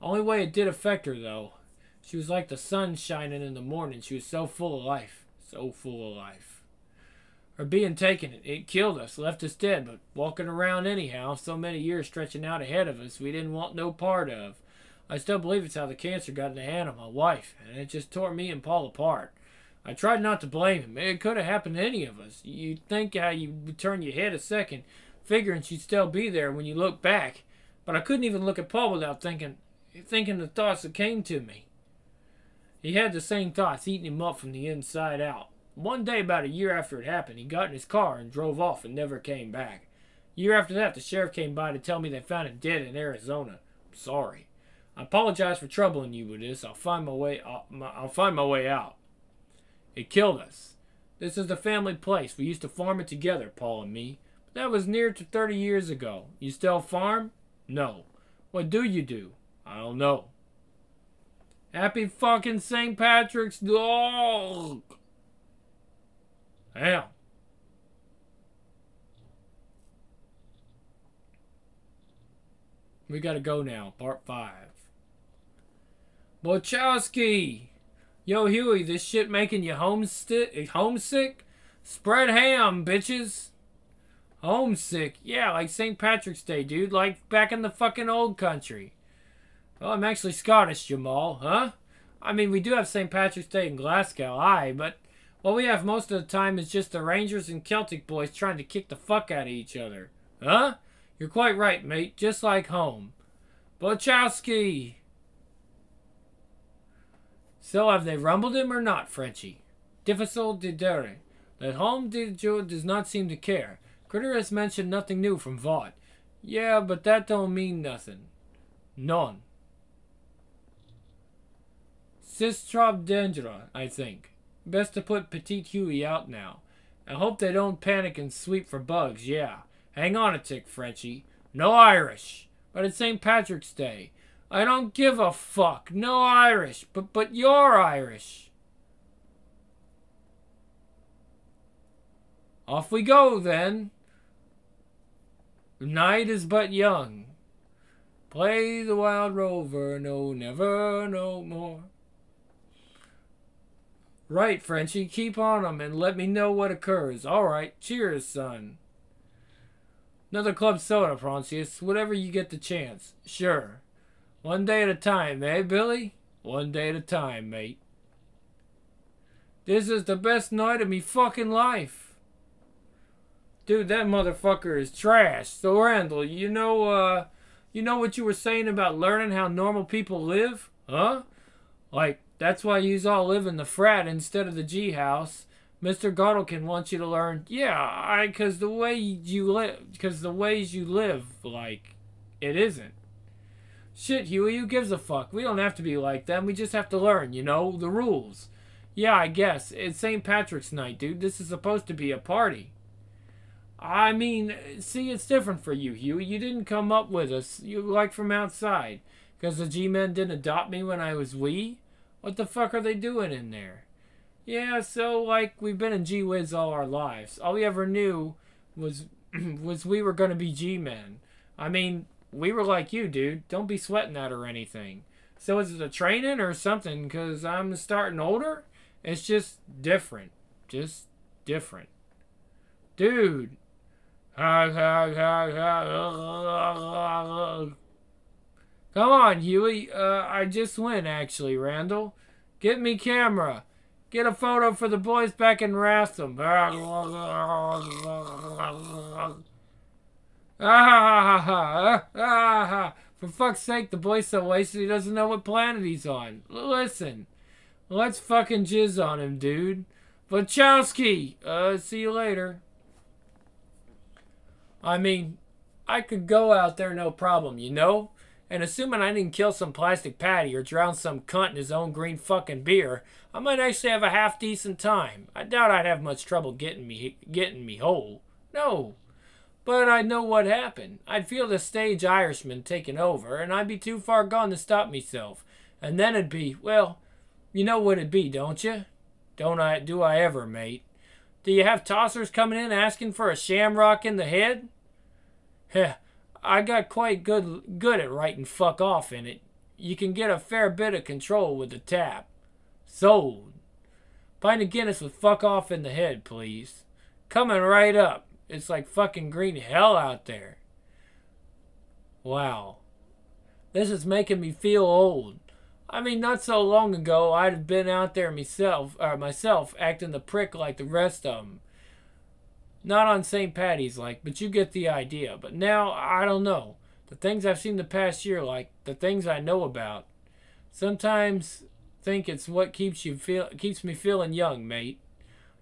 Only way it did affect her, though. She was like the sun shining in the morning. She was so full of life. So full of life. Her being taken, it killed us, left us dead, but walking around anyhow, so many years stretching out ahead of us we didn't want no part of. I still believe it's how the cancer got in the hand of my wife, and it just tore me and Paul apart. I tried not to blame him. It could have happened to any of us. You'd think how you would turn your head a second, figuring she'd still be there when you look back. But I couldn't even look at Paul without thinking the thoughts that came to me. He had the same thoughts eating him up from the inside out. One day, about a year after it happened, he got in his car and drove off and never came back. A year after that, the sheriff came by to tell me they found him dead in Arizona. I'm sorry. I apologize for troubling you with this. I'll find my way out. It killed us. This is the family place. We used to farm it together, Paul and me. But that was near to 30 years ago. You still farm? No. What do you do? I don't know. Happy fucking St. Patrick's Dog! Damn. We gotta go now. Part 5. Bochowski! Yo, Huey, this shit making you homesick? Spread ham, bitches! Homesick? Yeah, like St. Patrick's Day, dude. Like back in the fucking old country. Well, I'm actually Scottish, Jamal, huh? I mean, we do have St. Patrick's Day in Glasgow, aye, but what we have most of the time is just the Rangers and Celtic boys trying to kick the fuck out of each other. Huh? You're quite right, mate. Just like home. Bochowski! So have they rumbled him or not, Frenchie? Difficile de dire. That home de Joe does not seem to care. Critter has mentioned nothing new from Vaught. Yeah, but that don't mean nothing. None. Sistrop Dendra, I think. Best to put Petite Huey out now. I hope they don't panic and sweep for bugs, yeah. Hang on a tick, Frenchie. No Irish. But it's St. Patrick's Day. I don't give a fuck. No Irish. But you're Irish. Off we go, then. The night is but young. Play the wild rover, no, never, no more. Right, Frenchie, keep on 'em and let me know what occurs. All right, cheers, son. Another club soda, Proncius, whatever you get the chance. Sure. One day at a time, eh, Billy? One day at a time, mate. This is the best night of me fucking life. Dude, that motherfucker is trash. So, Randall, you know what you were saying about learning how normal people live? Huh? Like, that's why yous all live in the frat instead of the G house. Mr. Gottlekin wants you to learn, yeah, because the ways you live, like, it isn't. Shit, Huey, who gives a fuck? We don't have to be like them. We just have to learn, you know, the rules. Yeah, I guess. It's St. Patrick's night, dude. This is supposed to be a party. I mean, see, it's different for you, Huey. You didn't come up with us. You like from outside. Because the G-men didn't adopt me when I was wee? What the fuck are they doing in there? Yeah, so, like, we've been in G-Wiz all our lives. All we ever knew was we were going to be G-men. I mean, we were like you, dude. Don't be sweating that or anything. So is it a training or something? Because I'm starting older? It's just different. Just different. Dude. Come on, Huey. I just win, actually, Randall. Get me camera. Get a photo for the boys back in Rastham. For fuck's sake, the boy's so wasted he doesn't know what planet he's on. Listen. Let's fucking jizz on him, dude. Wachowski! See you later. I mean, I could go out there no problem, you know? And assuming I didn't kill some plastic patty or drown some cunt in his own green fucking beer, I might actually have a half-decent time. I doubt I'd have much trouble getting me whole. No. But I'd know what happened. I'd feel the stage Irishman taking over, and I'd be too far gone to stop myself. And then it'd be, well, You know what it'd be, don't you? Don't I? Do I ever, mate? Do you have tossers coming in asking for a shamrock in the head? Heh, I got quite good at writing fuck off in it. You can get a fair bit of control with the tap. Sold. Pint of Guinness with fuck off in the head, please. Coming right up. It's like fucking green hell out there. Wow. This is making me feel old. I mean, not so long ago, I'd have been out there myself acting the prick like the rest of them. Not on St. Patty's like, but you get the idea. But now, I don't know. The things I've seen the past year, like the things I know about, sometimes think it's what keeps me feeling young, mate.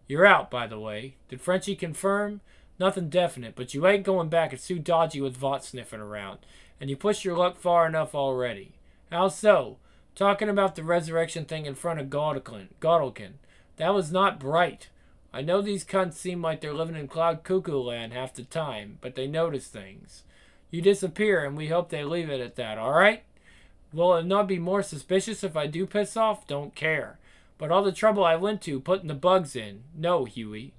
You're out, by the way. Did Frenchie confirm? Nothing definite, but you ain't going back. It's too dodgy with Vought sniffing around. And you pushed your luck far enough already. How so? Talking about the resurrection thing in front of Godalkin. That was not bright. I know these cunts seem like they're living in cloud cuckoo land half the time, but they notice things. You disappear, and we hope they leave it at that, alright? Will it not be more suspicious if I do piss off? Don't care. But all the trouble I went to putting the bugs in. No, Huey.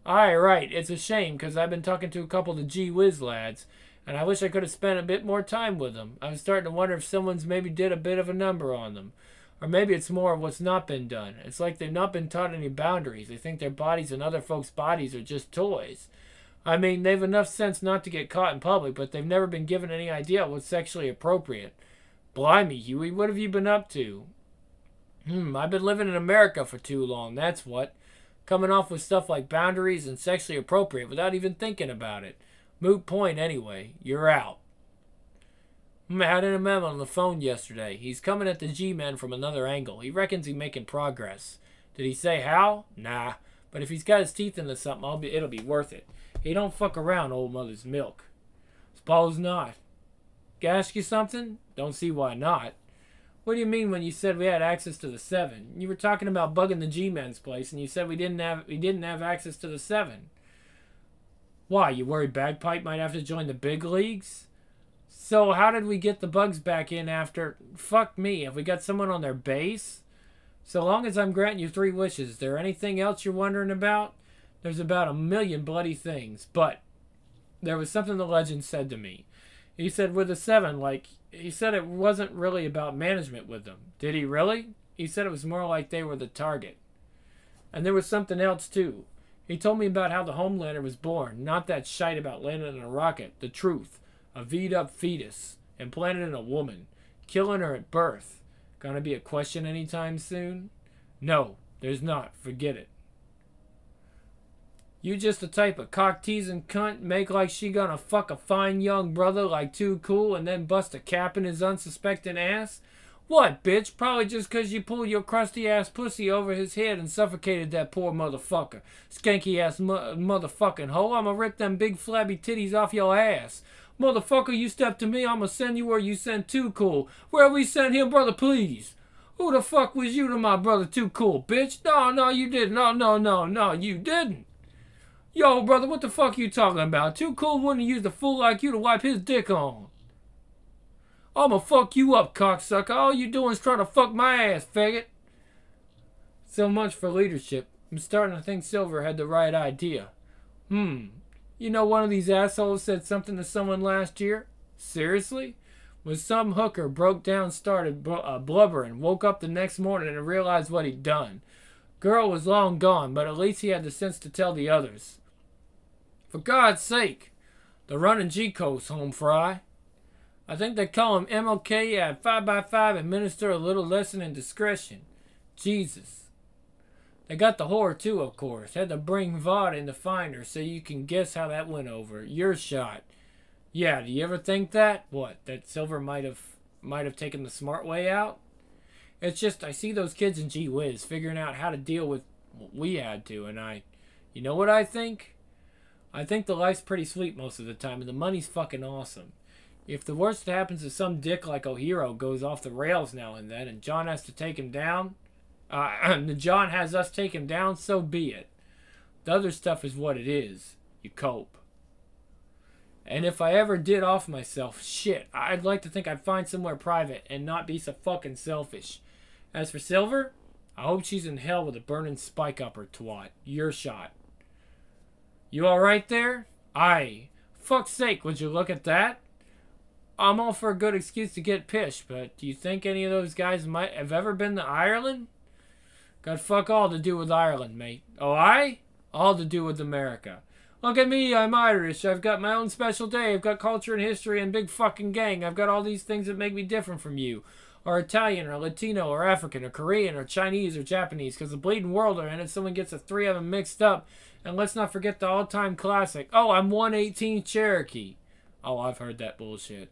Aye, right. It's a shame, because I've been talking to a couple of the Gee Whiz lads, and I wish I could have spent a bit more time with them. I was starting to wonder if someone's maybe did a bit of a number on them. Or maybe it's more of what's not been done. It's like they've not been taught any boundaries. They think their bodies and other folks' bodies are just toys. I mean, they've enough sense not to get caught in public, but they've never been given any idea what's sexually appropriate. Blimey, Huey, what have you been up to? I've been living in America for too long, that's what. Coming off with stuff like boundaries and sexually appropriate without even thinking about it. Moot point anyway. You're out. I had a memo on the phone yesterday. He's coming at the G-men from another angle. He reckons he's making progress. Did he say how? Nah. But if he's got his teeth into something, it'll be worth it. He don't fuck around old mother's milk. Suppose not. Ask you something? Don't see why not. What do you mean when you said we had access to the 7? You were talking about bugging the G-men's place, and you said we didn't have access to the 7. Why, you worried Bagpipe might have to join the big leagues? So how did we get the bugs back in after... Fuck me, have we got someone on their base? So long as I'm granting you 3 wishes, is there anything else you're wondering about? There's about a million bloody things, but there was something the legend said to me. He said with the 7, like, he said it wasn't really about management with them. Did he really? He said it was more like they were the target. And there was something else, too. He told me about how the Homelander was born, not that shite about landing in a rocket, the truth. A V'd-up fetus, implanted in a woman, killing her at birth. Gonna be a question anytime soon? No, there's not. Forget it. You just the type of cock-teasing cunt make like she gonna fuck a fine young brother like Too Cool and then bust a cap in his unsuspecting ass? What, bitch? Probably just 'cause you pulled your crusty-ass pussy over his head and suffocated that poor motherfucker. Skanky-ass motherfucking hoe. I'ma rip them big flabby titties off your ass. Motherfucker, you step to me, I'ma send you where you sent Too Cool. Where we sent him, brother, please. Who the fuck was you to my brother Too Cool, bitch? No, you didn't. No, you didn't. Yo, brother, what the fuck you talking about? Too Cool wouldn't use a fool like you to wipe his dick on. I'ma fuck you up, cocksucker. All you doing is trying to fuck my ass, faggot. So much for leadership. I'm starting to think Silver had the right idea. You know one of these assholes said something to someone last year? Seriously? When some hooker broke down, started blubbering, woke up the next morning and realized what he'd done. Girl was long gone, but at least he had the sense to tell the others. For God's sake, the running G-Coast home fry. I think they call him MLK at 5x5 and minister a little lesson in discretion. Jesus. They got the whore too, of course. Had to bring Vought in to find her, so you can guess how that went over. Your shot. Yeah, do you ever think that? What, that Silver might have taken the smart way out? It's just, I see those kids in Gee Whiz figuring out how to deal with what we had to, and you know what I think? I think the life's pretty sweet most of the time, and the money's fucking awesome. If the worst that happens is some dick like O'Hero goes off the rails now and then, and John has to take him down, John has us take him down, so be it. The other stuff is what it is. You cope. And if I ever did off myself, shit, I'd like to think I'd find somewhere private and not be so fucking selfish. As for Silver, I hope she's in hell with a burning spike up her twat. Your shot. You alright there? Aye. Fuck's sake, would you look at that? I'm all for a good excuse to get pissed, but do you think any of those guys might have ever been to Ireland? Got fuck all to do with Ireland, mate. Oh, aye? All to do with America. Look at me, I'm Irish. I've got my own special day. I've got culture and history and big fucking gang. I've got all these things that make me different from you. Or Italian, or Latino, or African, or Korean, or Chinese, or Japanese. Because the bleeding world are in it. Someone gets the three of them mixed up. And let's not forget the all-time classic. Oh, I'm 118 Cherokee. Oh, I've heard that bullshit.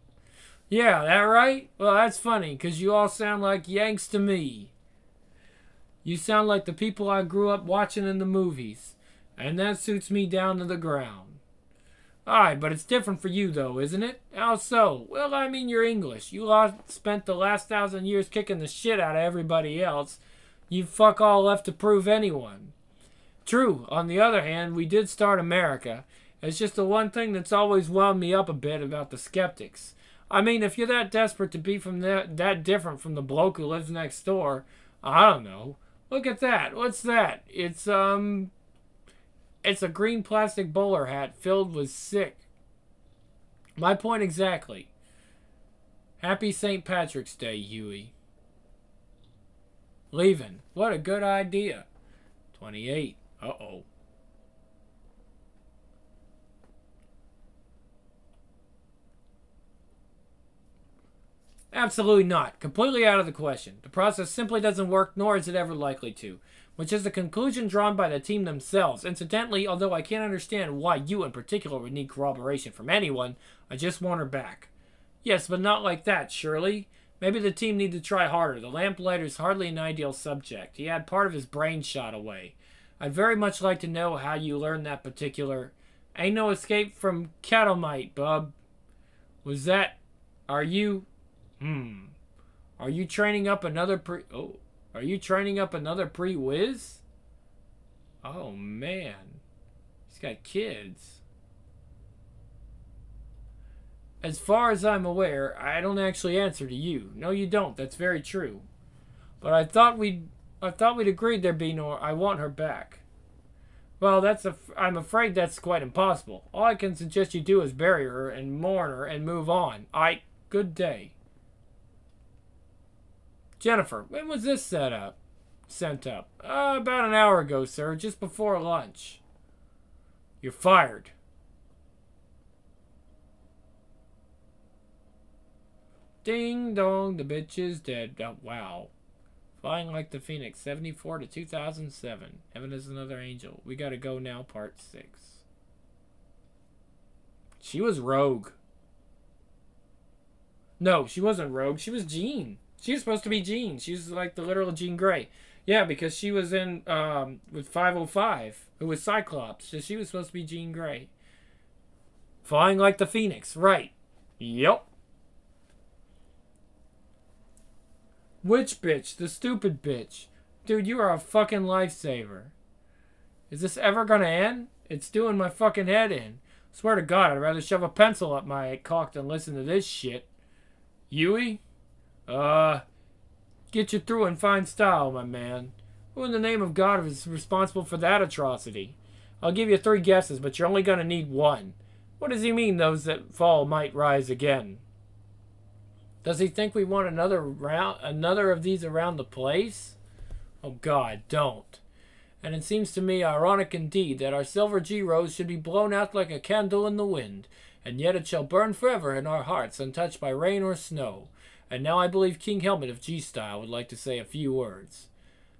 Yeah, that right? Well, that's funny, because you all sound like Yanks to me. You sound like the people I grew up watching in the movies. And that suits me down to the ground. Aye, but it's different for you, though, isn't it? How so? Well, I mean, you're English. You spent the last 1,000 years kicking the shit out of everybody else. You fuck all left to prove anyone. True. On the other hand, we did start America. It's just the one thing that's always wound me up a bit about the skeptics. I mean, if you're that desperate to be from that different from the bloke who lives next door, I don't know. Look at that. What's that? It's a green plastic bowler hat filled with sick. My point exactly. Happy St. Patrick's Day, Huey. Leaving. What a good idea. 28. Uh-oh. Absolutely not. Completely out of the question. The process simply doesn't work, nor is it ever likely to. Which is the conclusion drawn by the team themselves. Incidentally, although I can't understand why you in particular would need corroboration from anyone, I just want her back. Yes, but not like that, surely. Maybe the team need to try harder. The lamplighter's hardly an ideal subject. He had part of his brain shot away. I'd very much like to know how you learned that particular... Ain't no escape from Dynamite, bub. Was that... Are you... Are you training up another Are you training up another pre-whiz? Oh, man. He's got kids. As far as I'm aware, I don't actually answer to you. No, you don't. That's very true. But I thought we'd agreed there'd be no... I want her back. Well, I'm afraid that's quite impossible. All I can suggest you do is bury her and mourn her and move on. Good day. Jennifer, when was this sent up? About an hour ago, sir, just before lunch. You're fired. Ding dong, the bitch is dead. Oh, wow. Flying like the Phoenix, 74 to 2007. Heaven is another angel. We gotta go now, part 6. She was Rogue. No, she wasn't Rogue. She was Jean. She was supposed to be Jean. She was like the literal Jean Grey. Yeah, because she was in with 505, who was Cyclops. So she was supposed to be Jean Grey. Flying like the Phoenix. Right. Yep. Which bitch? The stupid bitch. Dude, you are a fucking lifesaver. Is this ever gonna end? It's doing my fucking head in. Swear to God, I'd rather shove a pencil up my cock than listen to this shit. Huey? Get you through in fine style, my man. Who in the name of God is responsible for that atrocity? I'll give you 3 guesses, but you're only gonna need 1. What does he mean, those that fall might rise again? Does he think we want another of these around the place? Oh God, don't. And it seems to me ironic indeed that our silver G-Rose should be blown out like a candle in the wind, and yet it shall burn forever in our hearts, untouched by rain or snow. And now I believe King Helmet of G-Style would like to say a few words.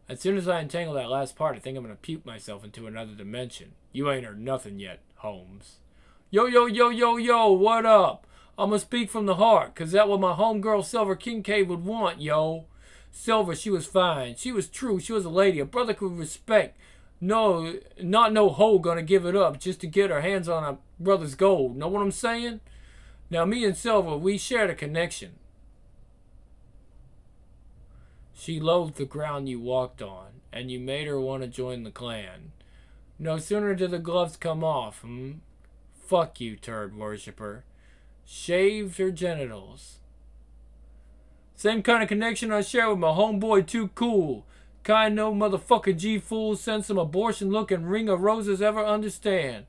As soon as I untangle that last part, I think I'm going to puke myself into another dimension. You ain't heard nothing yet, Holmes. Yo, yo, yo, yo, yo, what up? I'ma speak from the heart, 'cause that what my homegirl Silver Kincaid would want, yo. Silver, she was fine. She was true. She was a lady. A brother could respect. No, not no hoe gonna give it up just to get her hands on a brother's gold. Know what I'm saying? Now, me and Silver, we shared a connection. She loathed the ground you walked on, and you made her want to join the clan. No sooner did the gloves come off, Fuck you, turd worshipper. Shaved her genitals. Same kind of connection I share with my homeboy Too Cool. Kind no motherfucker G-fool send some abortion-looking ring of roses ever understand.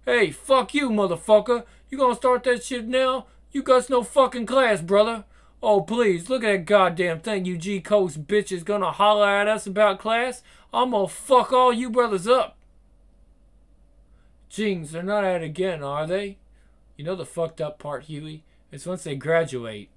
Hey, fuck you, motherfucker. You gonna start that shit now? You got no fucking class, brother. Oh, please, look at that goddamn thing you G-Coast bitches gonna holler at us about class. I'm gonna fuck all you brothers up. Jings, they're not at it again, are they? You know the fucked up part, Huey? It's once they graduate,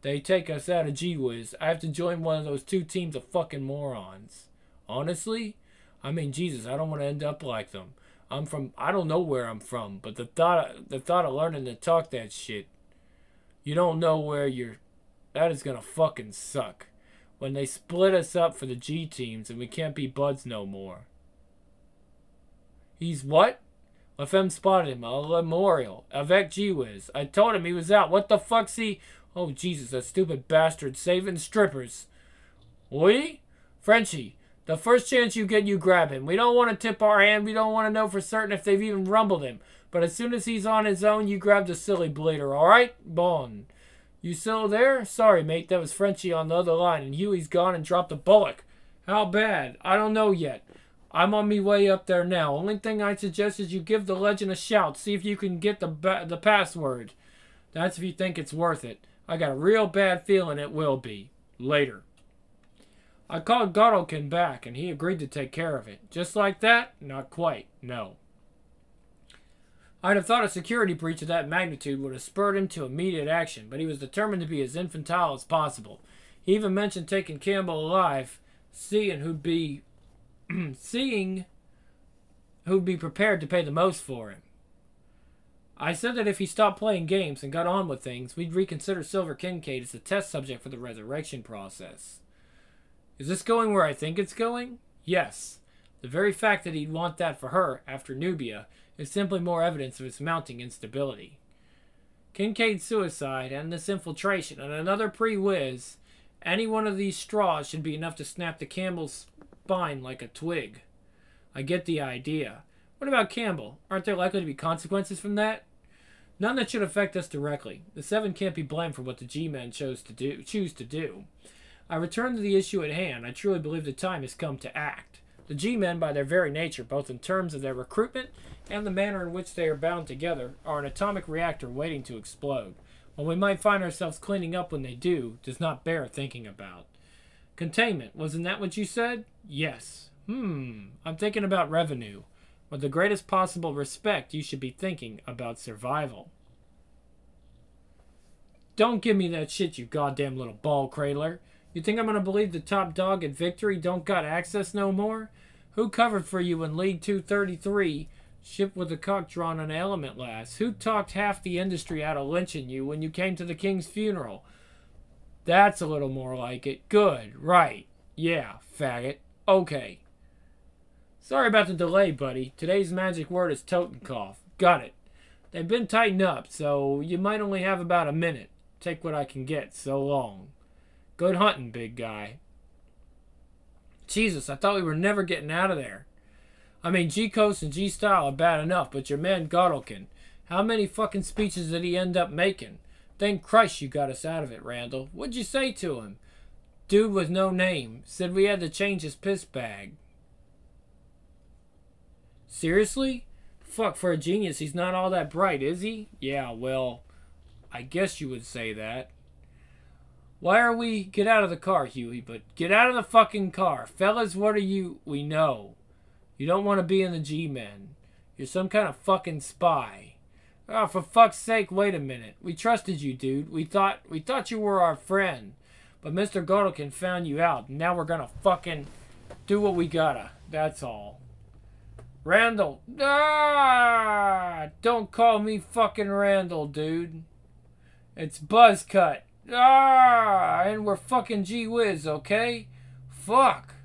they take us out of G-Wiz. I have to join one of those two teams of fucking morons. Honestly? I mean, Jesus, I don't want to end up like them. I don't know where I'm from, but the thought of learning to talk that shit, you don't know where that is gonna fucking suck. When they split us up for the G teams and we can't be buds no more. He's what? FM spotted him. A memorial. Avec G-Wiz. I told him he was out. What the fuck's he? Oh, Jesus, that stupid bastard saving strippers. We? Frenchie, the first chance you get, you grab him. We don't want to tip our hand. We don't want to know for certain if they've even rumbled him. But as soon as he's on his own, you grab the silly bleeder, all right? Bon. You still there? Sorry, mate. That was Frenchie on the other line, and Huey's gone and dropped a bullock. How bad? I don't know yet. I'm on me way up there now. Only thing I suggest is you give the legend a shout. See if you can get the password. That's if you think it's worth it. I got a real bad feeling it will be. Later. I called Godolkin back, and he agreed to take care of it. Just like that? Not quite, no. I'd have thought a security breach of that magnitude would have spurred him to immediate action, but he was determined to be as infantile as possible. He even mentioned taking Campbell alive, seeing who'd be prepared to pay the most for him. I said that if he stopped playing games and got on with things, we'd reconsider Silver Kincaid as the test subject for the resurrection process. Is this going where I think it's going? Yes. The very fact that he'd want that for her, after Nubia, is simply more evidence of his mounting instability. Kincaid's suicide and this infiltration and another pre-whiz, any one of these straws should be enough to snap the Campbell's spine like a twig. I get the idea. What about Campbell? Aren't there likely to be consequences from that? None that should affect us directly. The Seven can't be blamed for what the G-Men choose to do. I return to the issue at hand. I truly believe the time has come to act. The G-Men, by their very nature, both in terms of their recruitment and the manner in which they are bound together, are an atomic reactor waiting to explode. While we might find ourselves cleaning up when they do, does not bear thinking about. Containment, wasn't that what you said? Yes. I'm thinking about revenue. With the greatest possible respect, you should be thinking about survival. Don't give me that shit, you goddamn little ball cradler. You think I'm going to believe the top dog at Victory don't got access no more? Who covered for you in League 233, shipped with the cock drawn on element last? Who talked half the industry out of lynching you when you came to the king's funeral? That's a little more like it. Good. Right. Yeah, faggot. Okay. Sorry about the delay, buddy. Today's magic word is Totenkopf. Got it. They've been tightened up, so you might only have about a minute. Take what I can get. So long. Good hunting, big guy. Jesus, I thought we were never getting out of there. I mean, G-Coast and G-Style are bad enough, but your man Godolkin, how many fucking speeches did he end up making? Thank Christ you got us out of it, Randall. What'd you say to him? Dude with no name. Said we had to change his piss bag. Seriously? Fuck, for a genius, he's not all that bright, is he? Yeah, well, I guess you would say that. Why are we... Get out of the car, Huey, but get out of the fucking car. Fellas, what are you... We know. You don't want to be in the G-Men. You're some kind of fucking spy. Oh, for fuck's sake, wait a minute. We trusted you, dude. We thought you were our friend. But Mr. Godolkin found you out, and now we're gonna fucking do what we gotta. That's all. Randall. Ah! Don't call me fucking Randall, dude. It's Buzzcut. Ah! And we're fucking G-Wiz, okay? Fuck.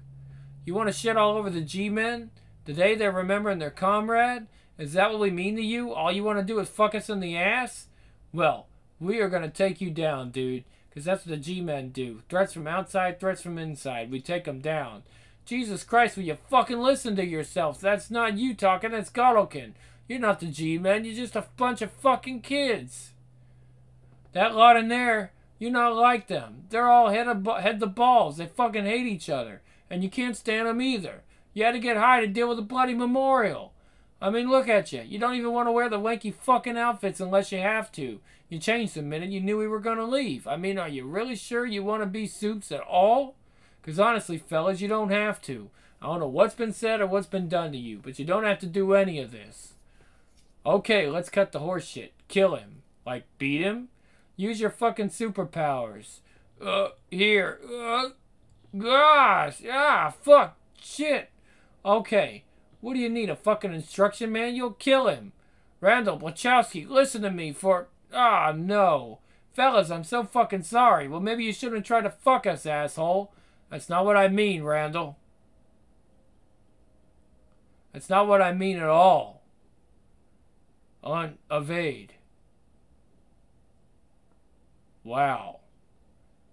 You want to shit all over the G-Men? The day they're remembering their comrade? Is that what we mean to you? All you want to do is fuck us in the ass? Well, we are going to take you down, dude. Because that's what the G-Men do. Threats from outside, threats from inside. We take them down. Jesus Christ, will you fucking listen to yourself? That's not you talking, that's Godolkin. You're not the G-Men, you're just a bunch of fucking kids. That lot in there, you're not like them. They're all head the balls. They fucking hate each other. And you can't stand them either. You had to get high to deal with a bloody memorial. I mean, look at you. You don't even want to wear the wanky fucking outfits unless you have to. You changed the minute you knew we were going to leave. I mean, are you really sure you want to be Soups at all? Because honestly, fellas, you don't have to. I don't know what's been said or what's been done to you, but you don't have to do any of this. Okay, let's cut the horse shit. Kill him. Like, beat him? Use your fucking superpowers. Here. Gosh. Ah, fuck. Shit. Okay. What do you need, a fucking instruction manual? Kill him. Randall Blachowski, listen to me for... Ah, no. Fellas, I'm so fucking sorry. Well, maybe you shouldn't try to fuck us, asshole. That's not what I mean, Randall. That's not what I mean at all. Evade. Wow.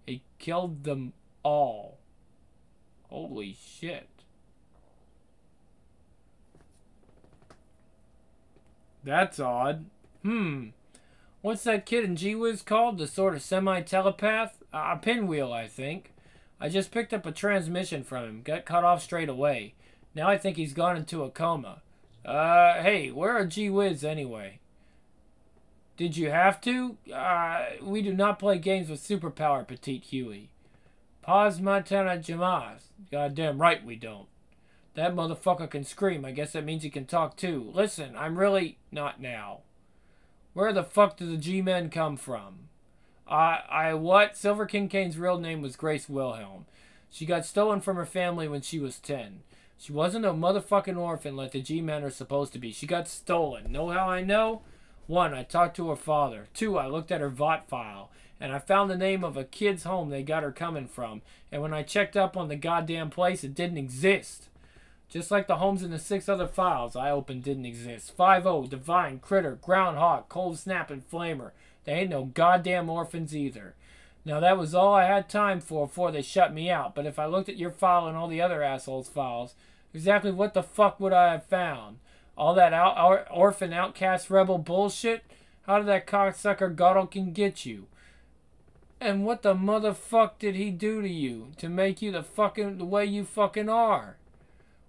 He killed them all. Holy shit. That's odd. What's that kid in G-Wiz called? The sort of semi-telepath? Pinwheel, I think. I just picked up a transmission from him. Got cut off straight away. Now I think he's gone into a coma. Hey, where are G-Wiz anyway? Did you have to? We do not play games with superpower, Petite Huey. Paz Matana Jamas. Goddamn right we don't. That motherfucker can scream. I guess that means he can talk too. Listen, I'm really... Not now. Where the fuck did the G-Men come from? What? Silver King Kane's real name was Grace Wilhelm. She got stolen from her family when she was 10. She wasn't a motherfucking orphan like the G-Men are supposed to be. She got stolen. Know how I know? 1, I talked to her father. 2, I looked at her VOT file. And I found the name of a kid's home they got her coming from. And when I checked up on the goddamn place, it didn't exist. Just like the homes in the 6 other files I opened didn't exist. 5-0, Divine, Critter, Groundhog, Cold Snap, and Flamer. They ain't no goddamn orphans either. Now that was all I had time for before they shut me out. But if I looked at your file and all the other assholes' files, exactly what the fuck would I have found? All that orphan outcast rebel bullshit? How did that cocksucker Godolkin get you? And what the motherfuck did he do to you to make you the way you fucking are?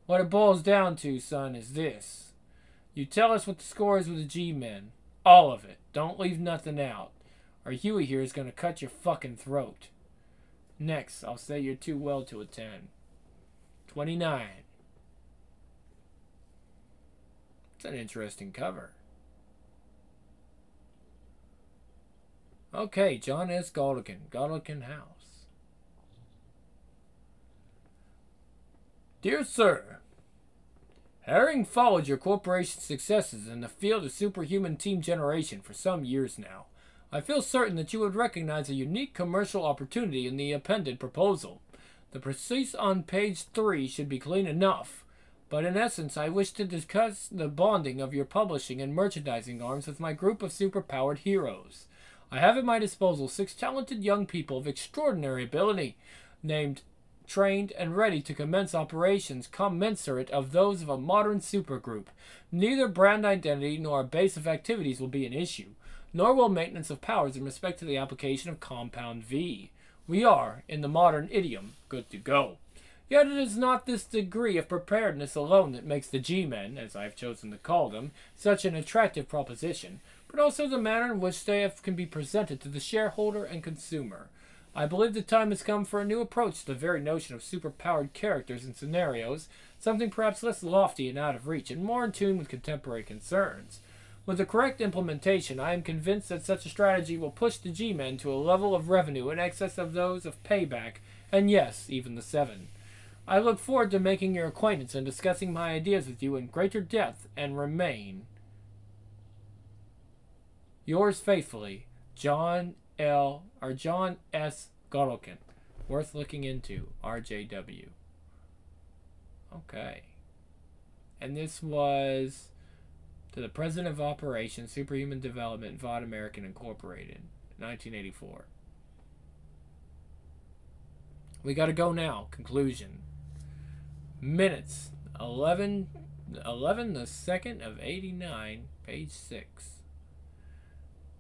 What it boils down to, son, is this. You tell us what the score is with the G-Men. All of it. Don't leave nothing out. Or Huey here is going to cut your fucking throat. Next, I'll say you're too well to attend. 29. It's an interesting cover. Okay, John S. Godolkin House. Dear Sir, having followed your corporation's successes in the field of superhuman team generation for some years now, I feel certain that you would recognize a unique commercial opportunity in the appended proposal. The precise on page 3 should be clean enough, but in essence I wish to discuss the bonding of your publishing and merchandising arms with my group of superpowered heroes. I have at my disposal 6 talented young people of extraordinary ability, named, trained, and ready to commence operations commensurate of those of a modern supergroup. Neither brand identity nor a base of activities will be an issue, nor will maintenance of powers in respect to the application of Compound V. We are, in the modern idiom, good to go. Yet it is not this degree of preparedness alone that makes the G-Men, as I have chosen to call them, such an attractive proposition, but also the manner in which they can be presented to the shareholder and consumer. I believe the time has come for a new approach to the very notion of superpowered characters and scenarios, something perhaps less lofty and out of reach, and more in tune with contemporary concerns. With the correct implementation, I am convinced that such a strategy will push the G-Men to a level of revenue in excess of those of Payback, and yes, even the 7. I look forward to making your acquaintance and discussing my ideas with you in greater depth, and remain yours faithfully, John S. Godolkin. Worth looking into. RJW. Okay. And this was to the President of Operations, Superhuman Development, VOD American Incorporated, 1984. We gotta go now. Conclusion. Minutes. 11 the 2nd of 89, page 6.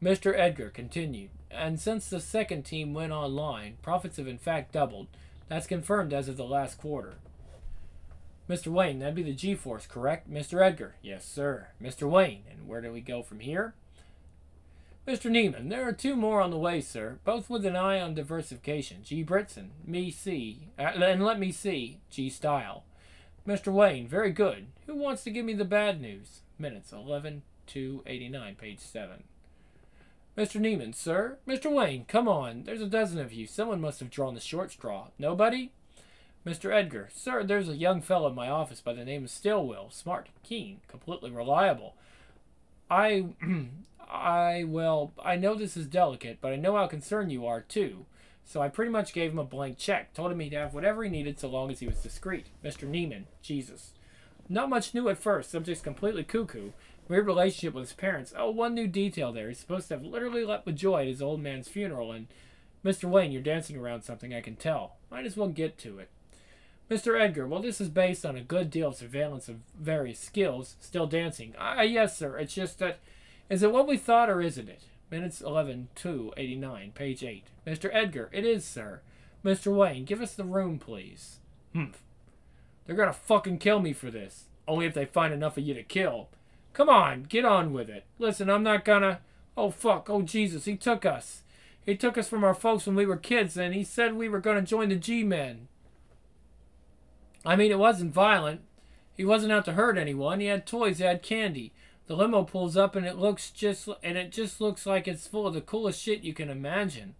Mr. Edgar continued, and since the second team went online, profits have in fact doubled. That's confirmed as of the last quarter. Mr. Wayne, that'd be the G-Force, correct? Mr. Edgar? Yes, sir. Mr. Wayne, and where do we go from here? Mr. Neiman, there are 2 more on the way, sir, both with an eye on diversification. G. Britson, and let me see, G. Style. Mr. Wayne, very good. Who wants to give me the bad news? Minutes 11:2:89, page 7. Mr. Neiman, sir. Mr. Wayne, come on. There's a dozen of you. Someone must have drawn the short straw. Nobody? Mr. Edgar, sir, there's a young fellow in my office by the name of Stillwell. Smart, keen, completely reliable. Well, I know this is delicate, but I know how concerned you are, too. So I pretty much gave him a blank check. Told him he'd have whatever he needed so long as he was discreet. Mr. Neiman, Jesus. Not much new at first. Subject's completely cuckoo. Weird relationship with his parents. Oh, one new detail there. He's supposed to have literally leapt with joy at his old man's funeral. And, Mr. Wayne, you're dancing around something, I can tell. Might as well get to it. Mr. Edgar, well, this is based on a good deal of surveillance of various skills. Still dancing. Yes, sir. It's just that... Is it what we thought, or isn't it? Minutes 11:2:89, page 8. Mr. Edgar, it is, sir. Mr. Wayne, give us the room, please. Humph. They're gonna fucking kill me for this. Only if they find enough of you to kill. Come on, get on with it. Listen, I'm not gonna... Oh, fuck. Oh, Jesus, he took us. He took us from our folks when we were kids, and he said we were gonna join the G-Men. I mean, it wasn't violent. He wasn't out to hurt anyone. He had toys, he had candy. The limo pulls up and it just looks like it's full of the coolest shit you can imagine.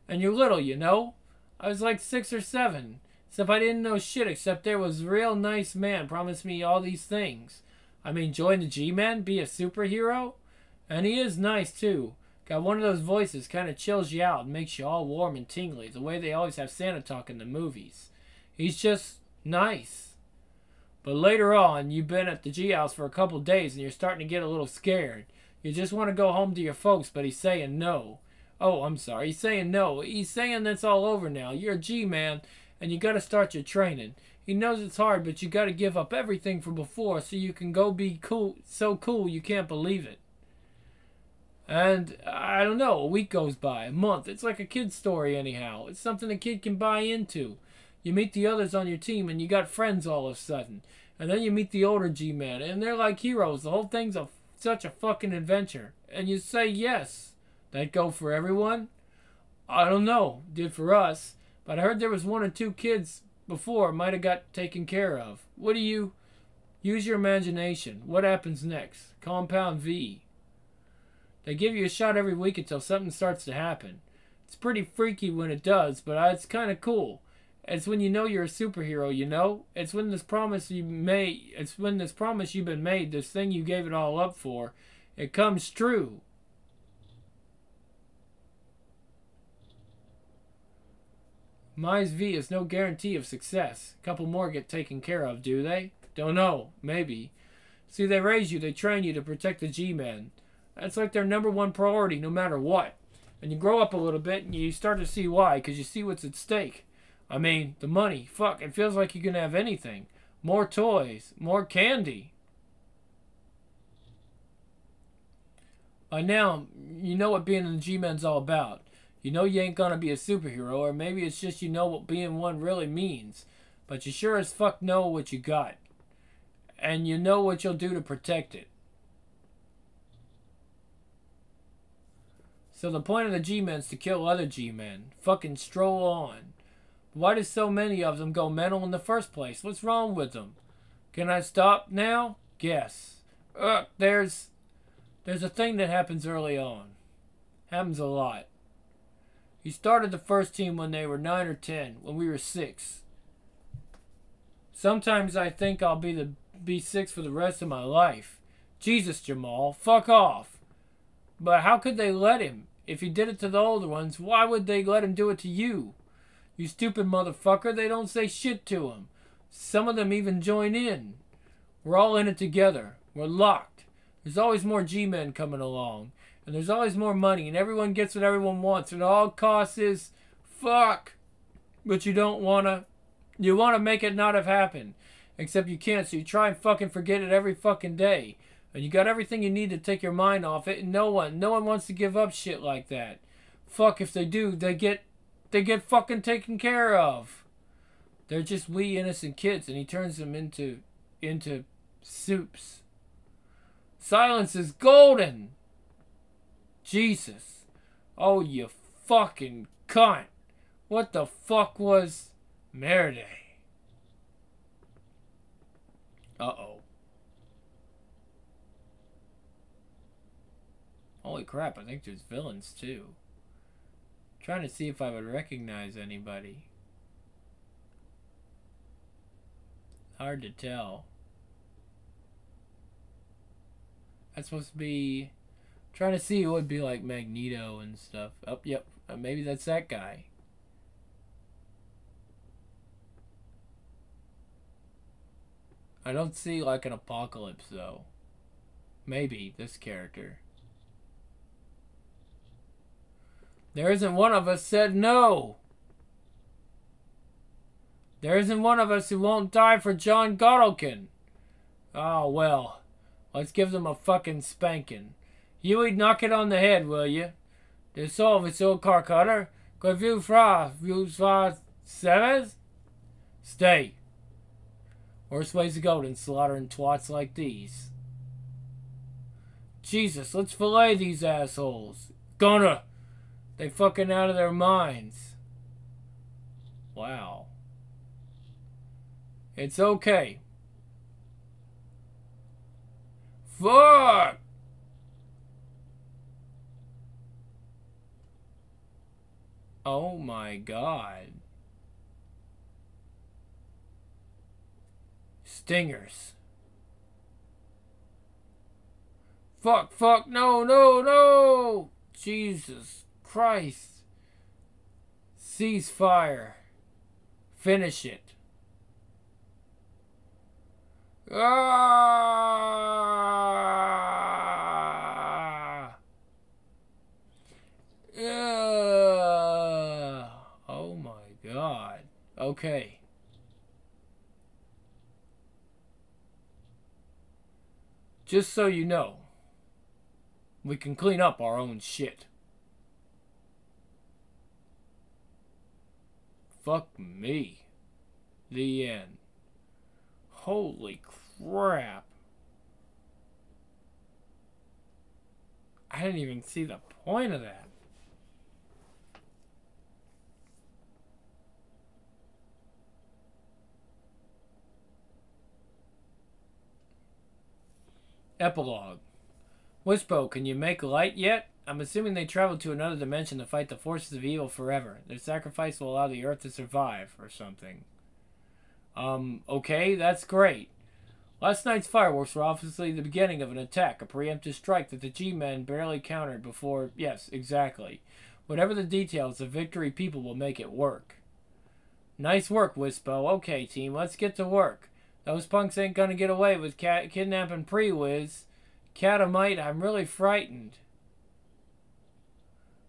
And you're little, you know? I was like 6 or 7. Except I didn't know shit except there was a real nice man promised me all these things. I mean, join the G-Men? Be a superhero? And he is nice, too. Got one of those voices, kind of chills you out and makes you all warm and tingly, the way they always have Santa talk in the movies. He's just nice. But later on, you've been at the G-House for a couple days and you're starting to get a little scared. You just want to go home to your folks, but he's saying no. Oh, I'm sorry. He's saying no. He's saying that's all over now. You're a G-Man, and you got to start your training. He knows it's hard, but you got to give up everything from before so you can go be cool, so cool you can't believe it. And, I don't know, a week goes by, a month. It's like a kid's story anyhow. It's something a kid can buy into. You meet the others on your team, and you got friends all of a sudden. And then you meet the older G-Men, and they're like heroes. The whole thing's such a fucking adventure. And you say yes. That go for everyone? I don't know. Did for us. But I heard there was 1 or 2 kids before might have got taken care of. What do you... Use your imagination. What happens next? Compound V. They give you a shot every week until something starts to happen. It's pretty freaky when it does, but it's kind of cool. It's when you know you're a superhero, you know? It's when this promise you've been made, this thing you gave it all up for, it comes true. Mise V is no guarantee of success. A couple more get taken care of, do they? Don't know. Maybe. See, they raise you, they train you to protect the G-Men. That's like their #1 priority no matter what. And you grow up a little bit and you start to see why, because you see what's at stake. I mean, the money. Fuck, it feels like you can have anything. More toys. More candy. By now, you know what being in the G-Men's all about. You know you ain't gonna be a superhero, or maybe it's just you know what being one really means. But you sure as fuck know what you got. And you know what you'll do to protect it. So the point of the G-Men's to kill other G-Men. Fucking stroll on. Why do so many of them go mental in the first place? What's wrong with them? Can I stop now? Guess. There's a thing that happens early on. Happens a lot. He started the first team when they were 9 or 10, when we were 6. Sometimes I think I'll be 6 for the rest of my life. Jesus, Jamal, fuck off. But how could they let him? If he did it to the older ones, why would they let him do it to you? You stupid motherfucker, they don't say shit to him. Some of them even join in. We're all in it together. We're locked. There's always more G-Men coming along. And there's always more money, and everyone gets what everyone wants. And all it costs is fuck. But you don't wanna. You wanna make it not have happened. Except you can't, so you try and fucking forget it every fucking day. And you got everything you need to take your mind off it, and no one wants to give up shit like that. Fuck, if they do, they get fucking taken care of. They're just wee innocent kids, and he turns them into soups. Silence is golden. Jesus. Oh, you fucking cunt. What the fuck was Merde? Uh-oh. Holy crap, I think there's villains too. Trying to see if I would recognize anybody. Hard to tell. That's supposed to be... Trying to see who would be like Magneto and stuff. Oh, yep. Maybe that's that guy. I don't see like an apocalypse though. Maybe this character. There isn't one of us said no. There isn't one of us who won't die for John Godolkin. Oh, well. Let's give them a fucking spanking. Huey, knock it on the head, will you? Dissolve its old car cutter. Que vous fra seves? Stay. Worst ways to go than slaughtering twats like these. Jesus, let's fillet these assholes. Gonna. They fucking out of their minds. Wow. It's okay. Fuck! Oh my god. Stingers. Fuck, fuck, no, no, no! Jesus Christ. Ceasefire. Finish it. Ah! Oh my god. Okay. Just so you know, we can clean up our own shit. Fuck me. The end. Holy crap. I didn't even see the point of that. Epilogue. Wispo, can you make light yet? I'm assuming they traveled to another dimension to fight the forces of evil forever. Their sacrifice will allow the Earth to survive, or something. Okay, that's great. Last night's fireworks were obviously the beginning of an attack, a preemptive strike that the G-Men barely countered before... Yes, exactly. Whatever the details, the victory people will make it work. Nice work, Wispo. Okay, team, let's get to work. Those punks ain't gonna get away with kidnapping Pre-Wiz. Dynamite, I'm really frightened.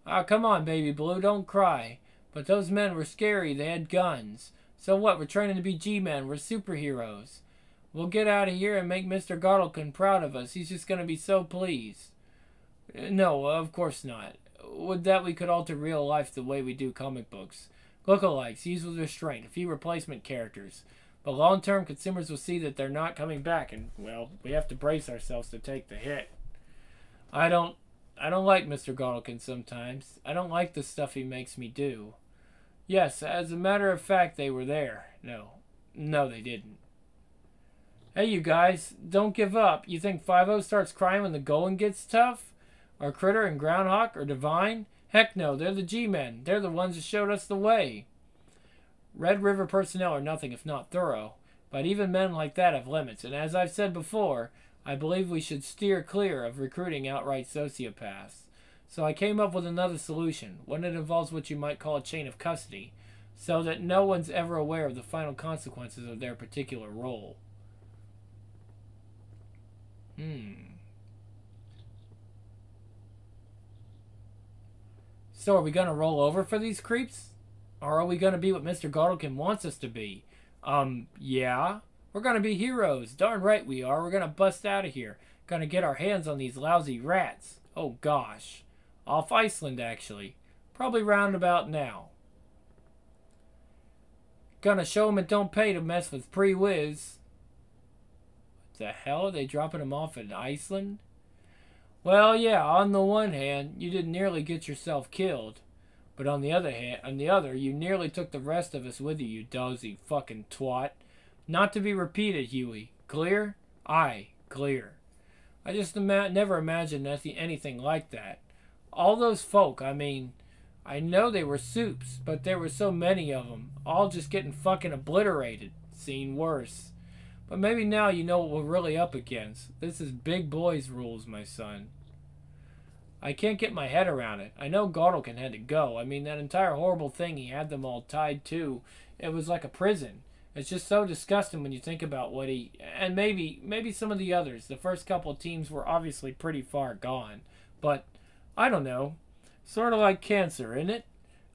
Ah, come on, baby blue, don't cry. But those men were scary, they had guns. So what, we're training to be G-Men, we're superheroes. We'll get out of here and make Mr. Godolkin proud of us. He's just gonna be so pleased. No, of course not. With that, we could alter real life the way we do comic books. Lookalikes, use with restraint, a few replacement characters. But long-term, consumers will see that they're not coming back, and, well, we have to brace ourselves to take the hit. I don't like Mr. Godolkin sometimes. I don't like the stuff he makes me do. Yes, as a matter of fact, they were there. No, they didn't. Hey, you guys, don't give up. You think 5-0 starts crying when the going gets tough? Or Critter and Groundhog or Divine? Heck no, they're the G-Men. They're the ones that showed us the way. Red River personnel are nothing if not thorough, but even men like that have limits, and as I've said before, I believe we should steer clear of recruiting outright sociopaths. So I came up with another solution, one that involves what you might call a chain of custody, so that no one's ever aware of the final consequences of their particular role. So are we going to roll over for these creeps? Or are we going to be what Mr. Godolkin wants us to be? Yeah. We're going to be heroes. Darn right we are. We're going to bust out of here. Going to get our hands on these lousy rats. Oh, gosh. Off Iceland, actually. Probably round about now. Gonna show him it don't pay to mess with Pre-Wiz. What the hell? Are they dropping him off in Iceland? Well, yeah, on the one hand, you didn't nearly get yourself killed. But on the other, you nearly took the rest of us with you, you dozy fucking twat. Not to be repeated, Huey. Clear? Aye, clear. I just never imagined anything like that. All those folk, I mean, I know they were soups, but there were so many of them, all just getting fucking obliterated. Seen worse. But maybe now you know what we're really up against. This is big boys rules, my son. I can't get my head around it. I know Gaudelkin had to go. I mean, that entire horrible thing he had them all tied to, it was like a prison. It's just so disgusting when you think about what he... And maybe some of the others. The first couple of teams were obviously pretty far gone. But, I don't know. Sort of like cancer, isn't it?